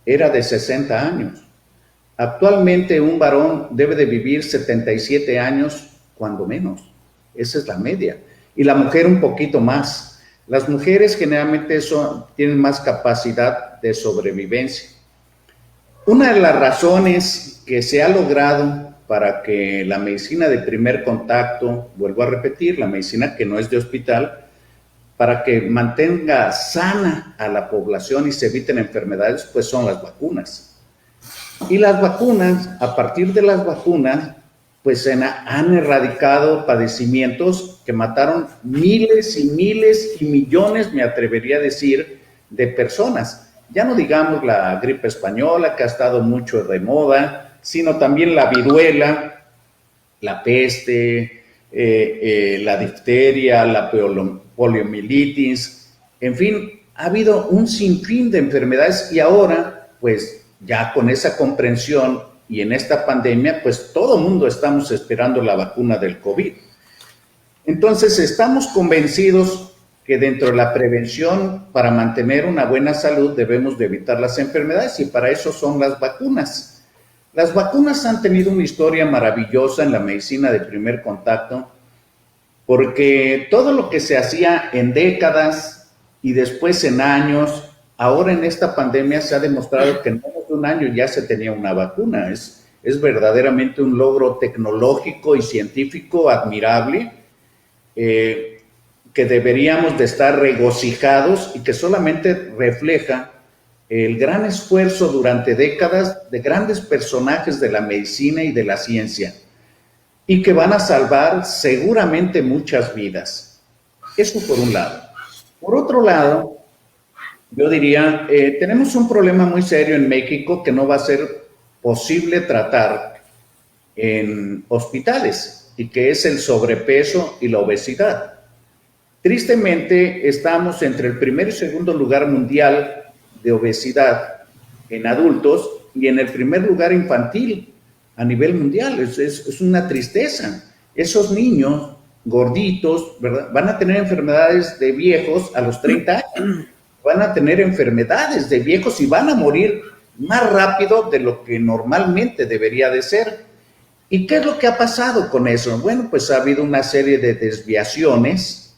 era de 60 años. Actualmente un varón debe de vivir 77 años, cuando menos. Esa es la media. Y la mujer un poquito más. Las mujeres generalmente tienen más capacidad de sobrevivencia. Una de las razones que se ha logrado para que la medicina de primer contacto, vuelvo a repetir, la medicina que no es de hospital, para que mantenga sana a la población y se eviten enfermedades, pues son las vacunas. Y las vacunas, a partir de las vacunas, pues han erradicado padecimientos que mataron miles y millones, me atrevería a decir, de personas. Ya no digamos la gripe española, que ha estado mucho de moda, sino también la viruela, la peste, la difteria, la poliomielitis, en fin, ha habido un sinfín de enfermedades y ahora, pues ya con esa comprensión y en esta pandemia, pues todo el mundo estamos esperando la vacuna del COVID. Entonces, estamos convencidos que dentro de la prevención, para mantener una buena salud, debemos de evitar las enfermedades y para eso son las vacunas. Las vacunas han tenido una historia maravillosa en la medicina de primer contacto, porque todo lo que se hacía en décadas y después en años, ahora en esta pandemia se ha demostrado que en menos de un año ya se tenía una vacuna. Es verdaderamente un logro tecnológico y científico admirable, que deberíamos de estar regocijados y que solamente refleja el gran esfuerzo durante décadas de grandes personajes de la medicina y de la ciencia y que van a salvar seguramente muchas vidas. Eso por un lado. Por otro lado, yo diría, tenemos un problema muy serio en México que no va a ser posible tratar en hospitales y que es el sobrepeso y la obesidad. Tristemente, estamos entre el primer y segundo lugar mundial de obesidad en adultos y en el primer lugar infantil a nivel mundial. Es una tristeza. Esos niños gorditos, ¿verdad?, van a tener enfermedades de viejos a los 30 años. Van a tener enfermedades de viejos y van a morir más rápido de lo que normalmente debería de ser. ¿Y qué es lo que ha pasado con eso? Bueno, pues ha habido una serie de desviaciones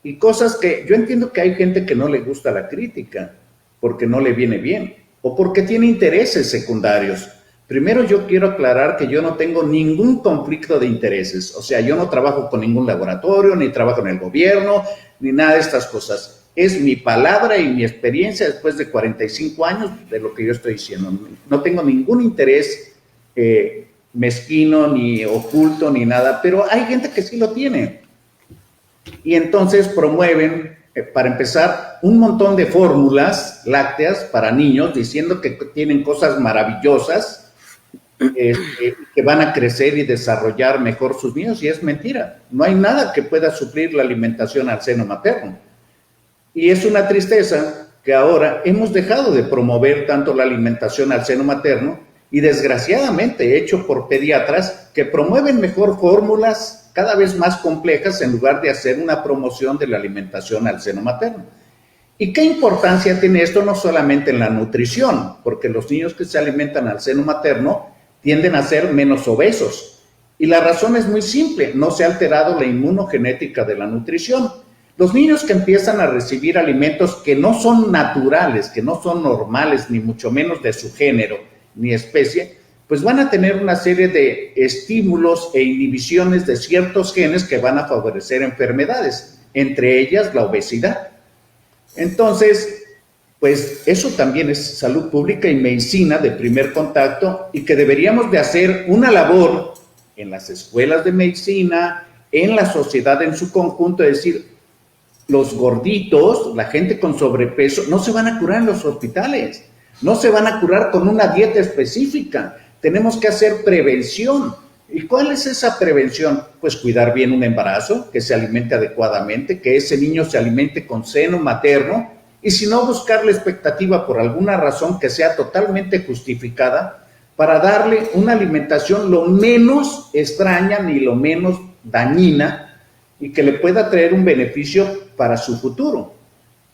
y cosas que yo entiendo que hay gente que no le gusta la crítica porque no le viene bien o porque tiene intereses secundarios. Primero yo quiero aclarar que yo no tengo ningún conflicto de intereses, o sea, yo no trabajo con ningún laboratorio, ni trabajo en el gobierno, ni nada de estas cosas. Es mi palabra y mi experiencia después de 45 años de lo que yo estoy diciendo. No tengo ningún interés mezquino, ni oculto, ni nada, pero hay gente que sí lo tiene. Y entonces promueven para empezar, un montón de fórmulas lácteas para niños diciendo que tienen cosas maravillosas, que van a crecer y desarrollar mejor sus niños, y es mentira. No hay nada que pueda suplir la alimentación al seno materno. Y es una tristeza que ahora hemos dejado de promover tanto la alimentación al seno materno, y desgraciadamente hecho por pediatras que promueven mejor fórmulas cada vez más complejas en lugar de hacer una promoción de la alimentación al seno materno. ¿Y qué importancia tiene esto? No solamente en la nutrición, porque los niños que se alimentan al seno materno tienden a ser menos obesos. Y la razón es muy simple, no se ha alterado la inmunogenética de la nutrición. Los niños que empiezan a recibir alimentos que no son naturales, que no son normales, ni mucho menos de su género ni especie, pues van a tener una serie de estímulos e inhibiciones de ciertos genes que van a favorecer enfermedades, entre ellas la obesidad. Entonces, pues eso también es salud pública y medicina de primer contacto, y que deberíamos de hacer una labor en las escuelas de medicina, en la sociedad en su conjunto, es decir, los gorditos, la gente con sobrepeso, no se van a curar en los hospitales, no se van a curar con una dieta específica. Tenemos que hacer prevención. ¿Y cuál es esa prevención? Pues cuidar bien un embarazo, que se alimente adecuadamente, que ese niño se alimente con seno materno, y si no, buscar la expectativa por alguna razón que sea totalmente justificada para darle una alimentación lo menos extraña ni lo menos dañina y que le pueda traer un beneficio para su futuro.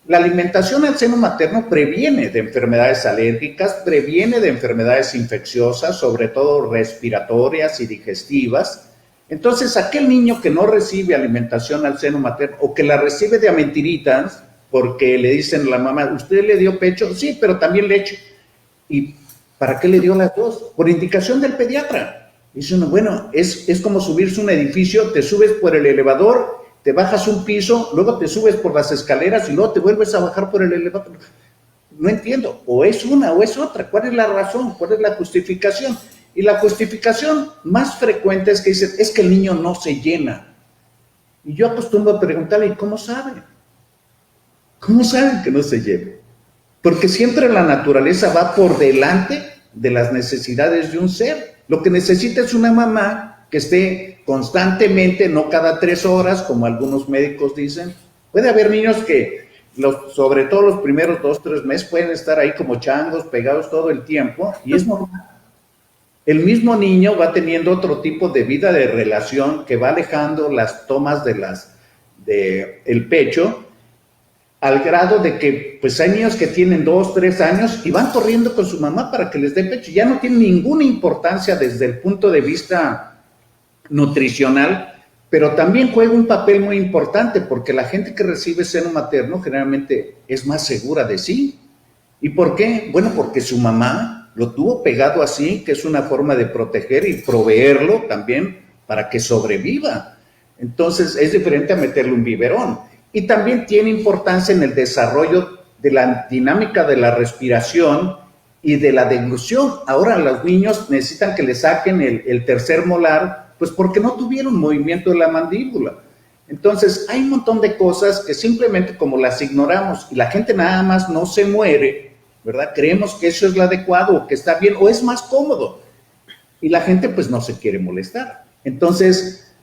La alimentación al seno materno previene de enfermedades alérgicas, previene de enfermedades infecciosas, sobre todo respiratorias y digestivas. Entonces, aquel niño que no recibe alimentación al seno materno o que la recibe de a mentiritas, porque le dicen a la mamá, ¿usted le dio pecho? Sí, pero también leche. ¿Y para qué le dio las dos? Por indicación del pediatra. Dice uno, bueno, es como subirse a un edificio, te subes por el elevador, te bajas un piso, luego te subes por las escaleras y luego te vuelves a bajar por el elevador. No entiendo, o es una o es otra. ¿Cuál es la razón? ¿Cuál es la justificación? Y la justificación más frecuente es que dicen, es que el niño no se llena. Y yo acostumbro a preguntarle, ¿y cómo saben? ¿Cómo saben que no se llena? Porque siempre la naturaleza va por delante de las necesidades de un ser. Lo que necesita es una mamá que esté constantemente, no cada 3 horas, como algunos médicos dicen. Puede haber niños que, sobre todo los primeros 2-3 meses, pueden estar ahí como changos, pegados todo el tiempo, y es normal. El mismo niño va teniendo otro tipo de vida de relación que va alejando las tomas del pecho, al grado de que pues hay niños que tienen 2-3 años y van corriendo con su mamá para que les dé pecho. Ya no tiene ninguna importancia desde el punto de vista nutricional, pero también juega un papel muy importante porque la gente que recibe seno materno generalmente es más segura de sí. ¿Y por qué? Bueno, porque su mamá lo tuvo pegado así, que es una forma de proteger y proveerlo también para que sobreviva. Entonces es diferente a meterle un biberón. Y también tiene importancia en el desarrollo de la dinámica de la respiración y de la deglución. Ahora los niños necesitan que le saquen el tercer molar, pues porque no tuvieron movimiento de la mandíbula. Entonces hay un montón de cosas que simplemente como las ignoramos y la gente nada más no se muere, ¿verdad? Creemos que eso es lo adecuado o que está bien o es más cómodo y la gente pues no se quiere molestar. Entonces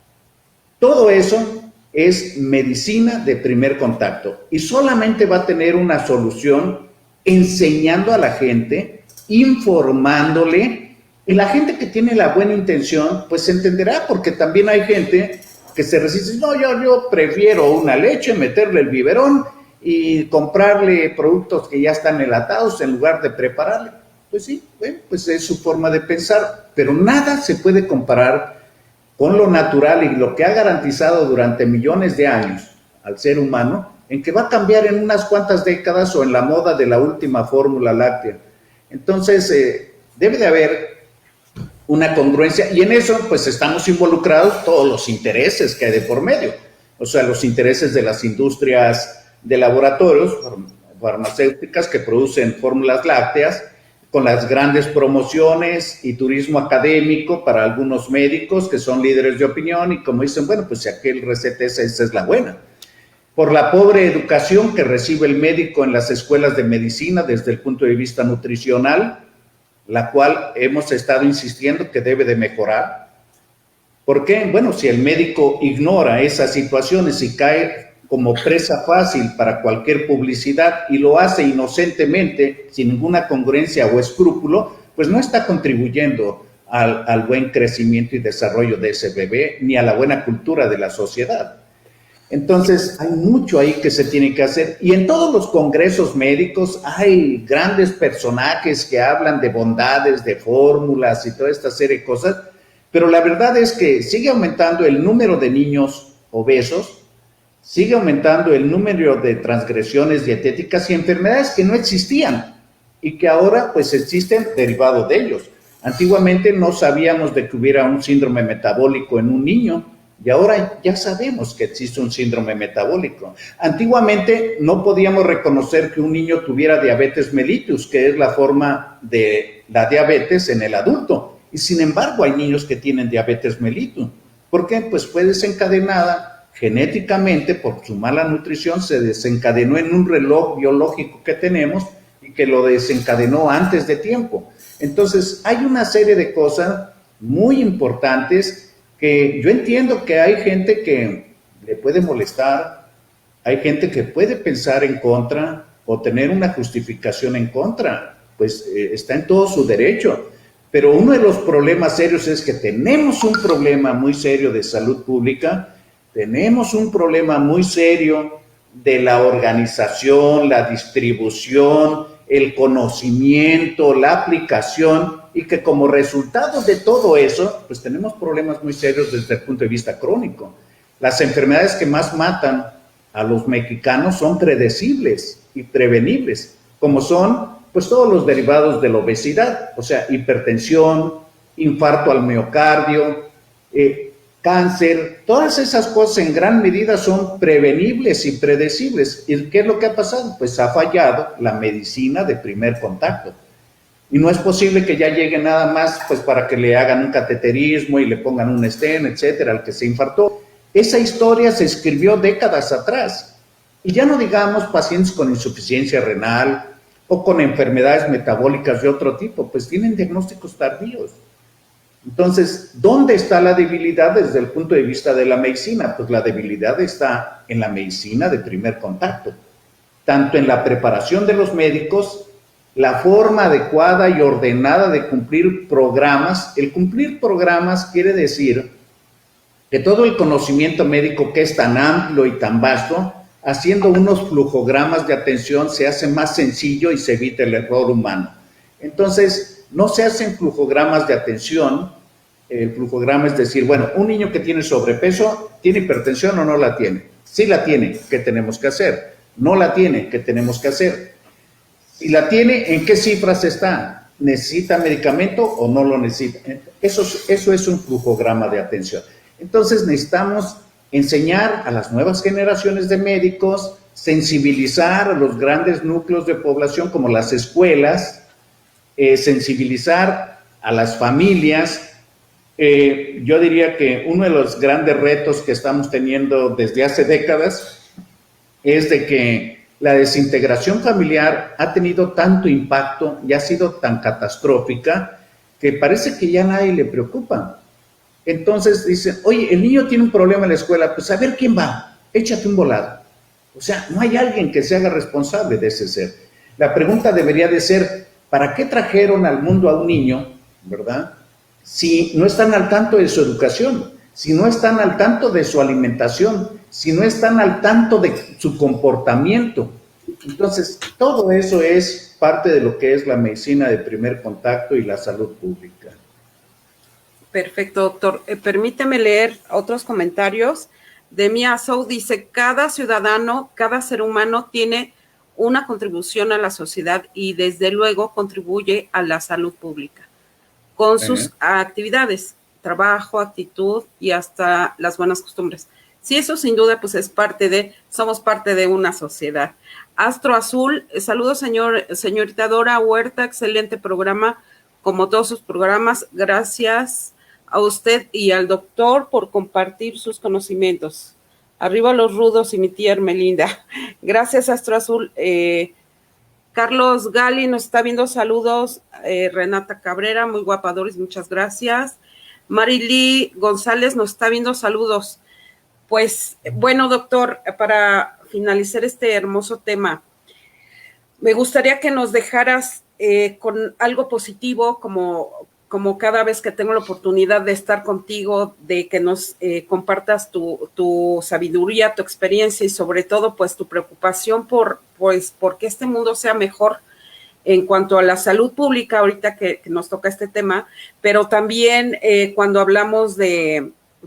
todo eso es medicina de primer contacto y solamente va a tener una solución enseñando a la gente, informándole, y la gente que tiene la buena intención pues se entenderá, porque también hay gente que se resiste, no, yo prefiero una leche, meterle el biberón y comprarle productos que ya están enlatados en lugar de prepararle. Pues sí, bueno, pues es su forma de pensar, pero nada se puede comparar con lo natural y lo que ha garantizado durante millones de años al ser humano, en que va a cambiar en unas cuantas décadas o en la moda de la última fórmula láctea. Entonces, debe de haber una congruencia y en eso pues estamos involucrados todos los intereses que hay de por medio, o sea, los intereses de las industrias de laboratorios farmacéuticas que producen fórmulas lácteas, con las grandes promociones y turismo académico para algunos médicos que son líderes de opinión y como dicen, bueno, pues si aquel receta esa es la buena. por la pobre educación que recibe el médico en las escuelas de medicina desde el punto de vista nutricional, la cual hemos estado insistiendo que debe de mejorar. ¿Por qué? Bueno, si el médico ignora esas situaciones y cae como presa fácil para cualquier publicidad y lo hace inocentemente, sin ninguna congruencia o escrúpulo, pues no está contribuyendo al buen crecimiento y desarrollo de ese bebé, ni a la buena cultura de la sociedad. Entonces, hay mucho ahí que se tiene que hacer. Y en todos los congresos médicos hay grandes personajes que hablan de bondades, de fórmulas y toda esta serie de cosas, pero la verdad es que sigue aumentando el número de niños obesos, sigue aumentando el número de transgresiones dietéticas y enfermedades que no existían y que ahora pues existen derivado de ellos. Antiguamente no sabíamos de que hubiera un síndrome metabólico en un niño y ahora ya sabemos que existe un síndrome metabólico. Antiguamente no podíamos reconocer que un niño tuviera diabetes mellitus, que es la forma de la diabetes en el adulto. Y sin embargo hay niños que tienen diabetes mellitus. ¿Por qué? Pues fue desencadenada genéticamente por su mala nutrición, se desencadenó en un reloj biológico que tenemos y que lo desencadenó antes de tiempo. Entonces hay una serie de cosas muy importantes que yo entiendo que hay gente que le puede molestar, hay gente que puede pensar en contra o tener una justificación en contra, pues está en todo su derecho. Pero uno de los problemas serios es que tenemos un problema muy serio de salud pública, tenemos un problema muy serio de la organización, la distribución, el conocimiento, la aplicación, y que como resultado de todo eso, pues tenemos problemas muy serios desde el punto de vista crónico. Las enfermedades que más matan a los mexicanos son predecibles y prevenibles, como son pues todos los derivados de la obesidad, o sea, hipertensión, infarto al miocardio, cáncer, todas esas cosas en gran medida son prevenibles y predecibles. ¿Y qué es lo que ha pasado? Pues ha fallado la medicina de primer contacto. Y no es posible que ya llegue nada más pues para que le hagan un cateterismo y le pongan un stent, etcétera, al que se infartó. Esa historia se escribió décadas atrás. Y ya no digamos pacientes con insuficiencia renal o con enfermedades metabólicas de otro tipo, pues tienen diagnósticos tardíos. Entonces, ¿dónde está la debilidad desde el punto de vista de la medicina? Pues la debilidad está en la medicina de primer contacto, tanto en la preparación de los médicos, la forma adecuada y ordenada de cumplir programas. El cumplir programas quiere decir que todo el conocimiento médico, que es tan amplio y tan vasto, haciendo unos flujogramas de atención se hace más sencillo y se evita el error humano. Entonces, no se hacen flujogramas de atención. El flujograma es decir, bueno, un niño que tiene sobrepeso, ¿tiene hipertensión o no la tiene? Sí la tiene, ¿qué tenemos que hacer? No la tiene, ¿qué tenemos que hacer? Si la tiene, ¿en qué cifras está? ¿Necesita medicamento o no lo necesita? Eso es un flujograma de atención. Entonces necesitamos enseñar a las nuevas generaciones de médicos, sensibilizar a los grandes núcleos de población como las escuelas, sensibilizar a las familias. Yo diría que uno de los grandes retos que estamos teniendo desde hace décadas es de que la desintegración familiar ha tenido tanto impacto y ha sido tan catastrófica que parece que ya a nadie le preocupa. Entonces dicen, oye, el niño tiene un problema en la escuela, pues a ver quién va, échate un volado. O sea, no hay alguien que se haga responsable de ese ser. La pregunta debería de ser, ¿para qué trajeron al mundo a un niño, verdad? Si no están al tanto de su educación, si no están al tanto de su alimentación, si no están al tanto de su comportamiento. Entonces, todo eso es parte de lo que es la medicina de primer contacto y la salud pública. Perfecto, doctor. Permíteme leer otros comentarios. Demia Sou dice, cada ciudadano, cada ser humano tiene una contribución a la sociedad y desde luego contribuye a la salud pública con sus actividades, trabajo, actitud y hasta las buenas costumbres. Sí, eso sin duda pues es somos parte de una sociedad. Astro Azul, saludos señorita Dora Huerta, excelente programa, como todos sus programas, gracias a usted y al doctor por compartir sus conocimientos. Arriba los rudos y mi tía Hermelinda. Gracias, Astro Azul. Carlos Gali nos está viendo, saludos. Renata Cabrera, muy guapa, Doris, muchas gracias. Marily González nos está viendo, saludos. Pues, bueno, doctor, para finalizar este hermoso tema, me gustaría que nos dejaras con algo positivo, como cada vez que tengo la oportunidad de estar contigo, de que nos compartas tu sabiduría, tu experiencia y sobre todo, pues, tu preocupación porque este mundo sea mejor en cuanto a la salud pública, ahorita que nos toca este tema, pero también cuando hablamos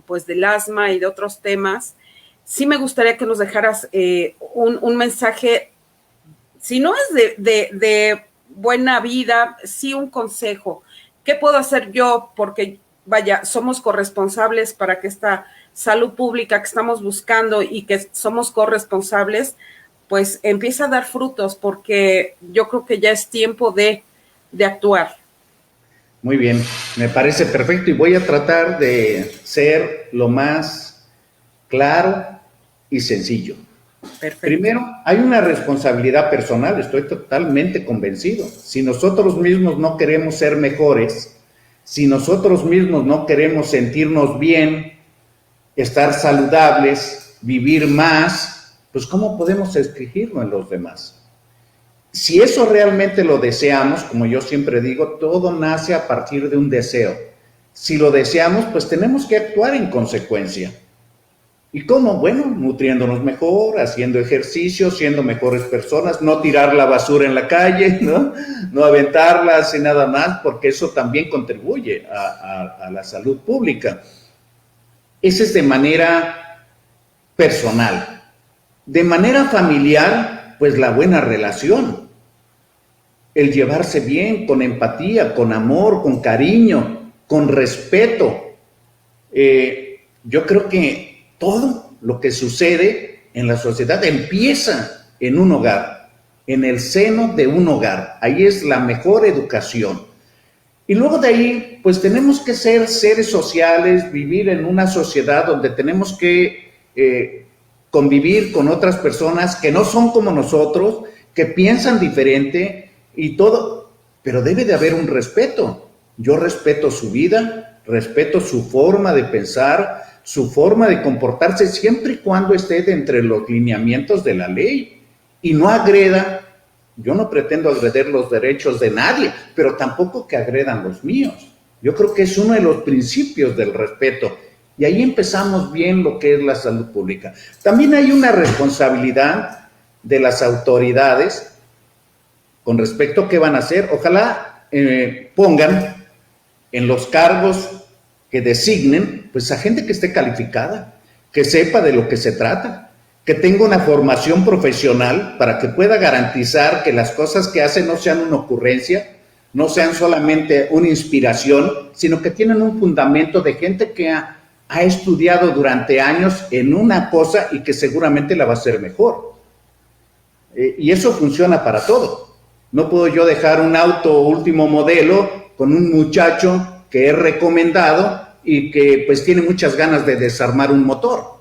pues, del asma y de otros temas, sí me gustaría que nos dejaras un mensaje, si no es de buena vida, sí un consejo. ¿Qué puedo hacer yo? Porque, vaya, somos corresponsables para que esta salud pública que estamos buscando y que somos corresponsables, pues empiece a dar frutos, porque yo creo que ya es tiempo de actuar. Muy bien, me parece perfecto y voy a tratar de ser lo más claro y sencillo. Perfecto. Primero, hay una responsabilidad personal, estoy totalmente convencido. Si nosotros mismos no queremos ser mejores, si nosotros mismos no queremos sentirnos bien, estar saludables, vivir más, pues ¿cómo podemos exigirlo en los demás? Si eso realmente lo deseamos, como yo siempre digo, todo nace a partir de un deseo. Si lo deseamos, pues tenemos que actuar en consecuencia. ¿Y cómo? Bueno, nutriéndonos mejor, haciendo ejercicio, siendo mejores personas, no tirar la basura en la calle, no aventarla así nada más, porque eso también contribuye a la salud pública. Ese es de manera personal. De manera familiar, pues la buena relación. El llevarse bien, con empatía, con amor, con cariño, con respeto. Yo creo que todo lo que sucede en la sociedad empieza en un hogar, en el seno de un hogar. Ahí es la mejor educación. Y luego de ahí, pues tenemos que ser seres sociales, vivir en una sociedad donde tenemos que convivir con otras personas que no son como nosotros, que piensan diferente y todo, pero debe de haber un respeto. Yo respeto su vida, respeto su forma de pensar, su forma de comportarse, siempre y cuando esté entre los lineamientos de la ley y no agreda. Yo no pretendo agredir los derechos de nadie, pero tampoco que agredan los míos. Yo creo que es uno de los principios del respeto. Y ahí empezamos bien lo que es la salud pública. También hay una responsabilidad de las autoridades con respecto a qué van a hacer. Ojalá pongan en los cargos que designen, pues a gente que esté calificada, que sepa de lo que se trata, que tenga una formación profesional para que pueda garantizar que las cosas que hacen no sean una ocurrencia, no sean solamente una inspiración, sino que tienen un fundamento de gente que ha estudiado durante años en una cosa y que seguramente la va a hacer mejor. Y eso funciona para todo. No puedo yo dejar un auto último modelo con un muchacho que es recomendado y que pues tiene muchas ganas de desarmar un motor.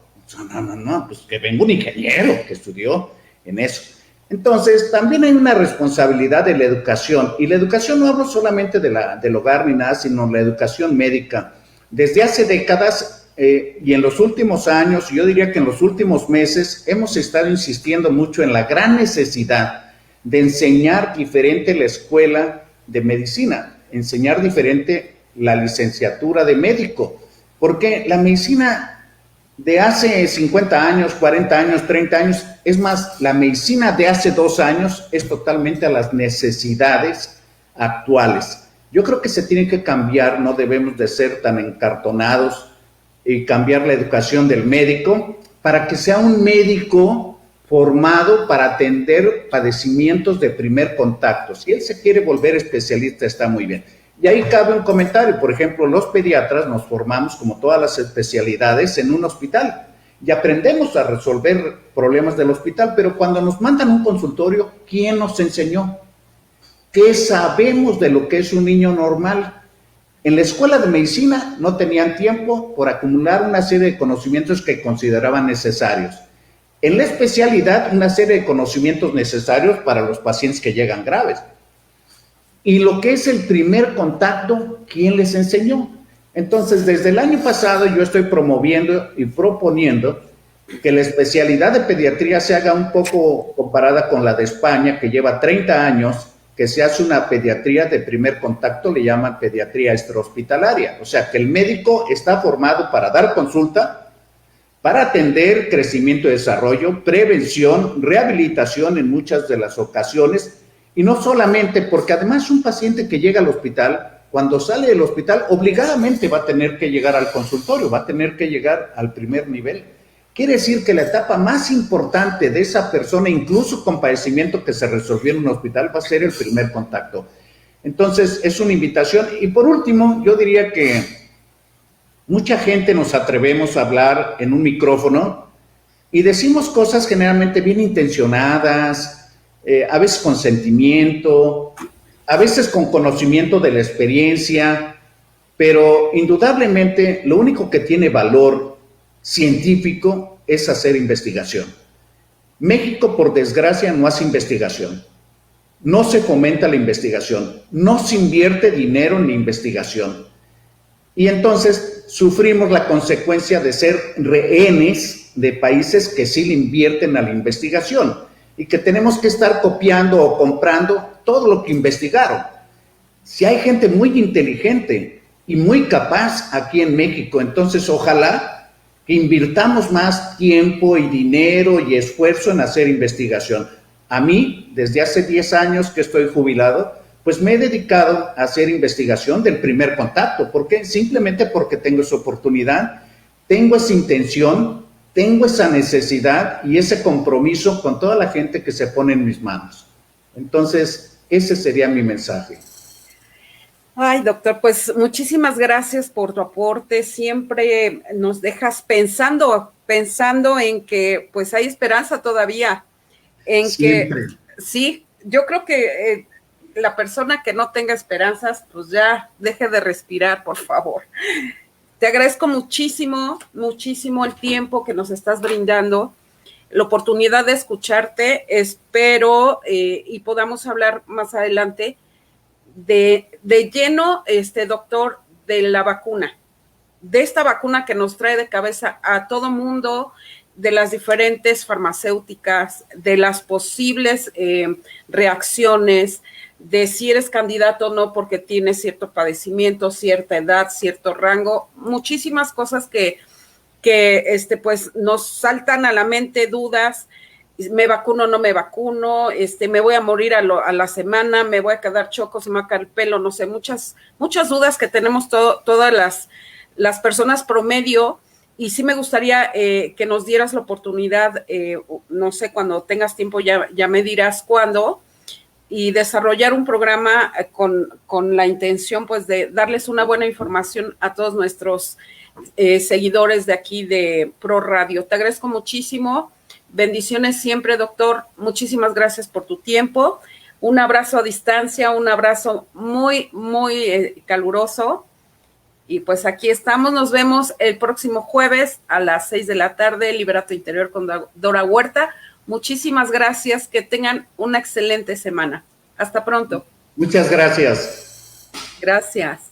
No, pues que venga un ingeniero que estudió en eso. Entonces, también hay una responsabilidad de la educación, y la educación no hablo solamente del hogar ni nada, sino la educación médica. Desde hace décadas y en los últimos años, yo diría que en los últimos meses, hemos estado insistiendo mucho en la gran necesidad de enseñar diferente la escuela de medicina, enseñar diferente la licenciatura de médico, porque la medicina de hace 50 años, 40 años, 30 años, es más, la medicina de hace 2 años es totalmente a las necesidades actuales. Yo creo que se tiene que cambiar, no debemos de ser tan encartonados y cambiar la educación del médico para que sea un médico formado para atender padecimientos de primer contacto. Si él se quiere volver especialista, está muy bien. Y ahí cabe un comentario, por ejemplo, los pediatras nos formamos, como todas las especialidades, en un hospital y aprendemos a resolver problemas del hospital, pero cuando nos mandan a un consultorio, ¿quién nos enseñó? ¿Qué sabemos de lo que es un niño normal? En la escuela de medicina no tenían tiempo por acumular una serie de conocimientos que consideraban necesarios. En la especialidad, una serie de conocimientos necesarios para los pacientes que llegan graves. Y lo que es el primer contacto, ¿quién les enseñó? Entonces, desde el año pasado yo estoy promoviendo y proponiendo que la especialidad de pediatría se haga un poco comparada con la de España, que lleva 30 años, que se hace una pediatría de primer contacto, le llaman pediatría extrahospitalaria. O sea, que el médico está formado para dar consulta, para atender crecimiento y desarrollo, prevención, rehabilitación en muchas de las ocasiones, y no solamente porque además un paciente que llega al hospital, cuando sale del hospital, obligadamente va a tener que llegar al consultorio, va a tener que llegar al primer nivel. Quiere decir que la etapa más importante de esa persona, incluso con padecimiento que se resolvió en un hospital, va a ser el primer contacto. Entonces, es una invitación. Y por último, yo diría que mucha gente nos atrevemos a hablar en un micrófono y decimos cosas generalmente bien intencionadas, a veces con sentimiento, a veces con conocimiento de la experiencia, pero indudablemente lo único que tiene valor científico es hacer investigación. México, por desgracia, no hace investigación. No se fomenta la investigación. No se invierte dinero en la investigación. Y entonces sufrimos la consecuencia de ser rehenes de países que sí le invierten a la investigación y que tenemos que estar copiando o comprando todo lo que investigaron. Si hay gente muy inteligente y muy capaz aquí en México, entonces ojalá que invirtamos más tiempo y dinero y esfuerzo en hacer investigación. A mí, desde hace 10 años que estoy jubilado, pues me he dedicado a hacer investigación del primer contacto. ¿Por qué? Simplemente porque tengo esa oportunidad, tengo esa intención, tengo esa necesidad y ese compromiso con toda la gente que se pone en mis manos. Entonces, ese sería mi mensaje. Ay, doctor, pues muchísimas gracias por tu aporte. Siempre nos dejas pensando en que pues hay esperanza todavía, en Siempre. que sí, yo creo que la persona que no tenga esperanzas, pues ya deje de respirar, por favor. Te agradezco muchísimo, muchísimo el tiempo que nos estás brindando, la oportunidad de escucharte. Espero y podamos hablar más adelante de lleno, doctor, de la vacuna, de esta vacuna que nos trae de cabeza a todo mundo, de las diferentes farmacéuticas, de las posibles reacciones, de si eres candidato o no porque tienes cierto padecimiento, cierta edad, cierto rango, muchísimas cosas que pues nos saltan a la mente, dudas. ¿Me vacuno o no me vacuno? ¿Me voy a morir a la semana? ¿Me voy a quedar choco? ¿Se me va a caer el pelo? No sé, muchas dudas que tenemos todas las personas promedio. Y sí me gustaría que nos dieras la oportunidad, no sé, cuando tengas tiempo ya me dirás cuándo, y desarrollar un programa con la intención pues de darles una buena información a todos nuestros seguidores de aquí de Pro Radio. Te agradezco muchísimo. Bendiciones siempre, doctor. Muchísimas gracias por tu tiempo. Un abrazo a distancia, un abrazo muy, muy caluroso. Y pues aquí estamos. Nos vemos el próximo jueves a las 6 de la tarde. Libera tu interior con Dora Huerta. Muchísimas gracias. Que tengan una excelente semana. Hasta pronto. Muchas gracias. Gracias.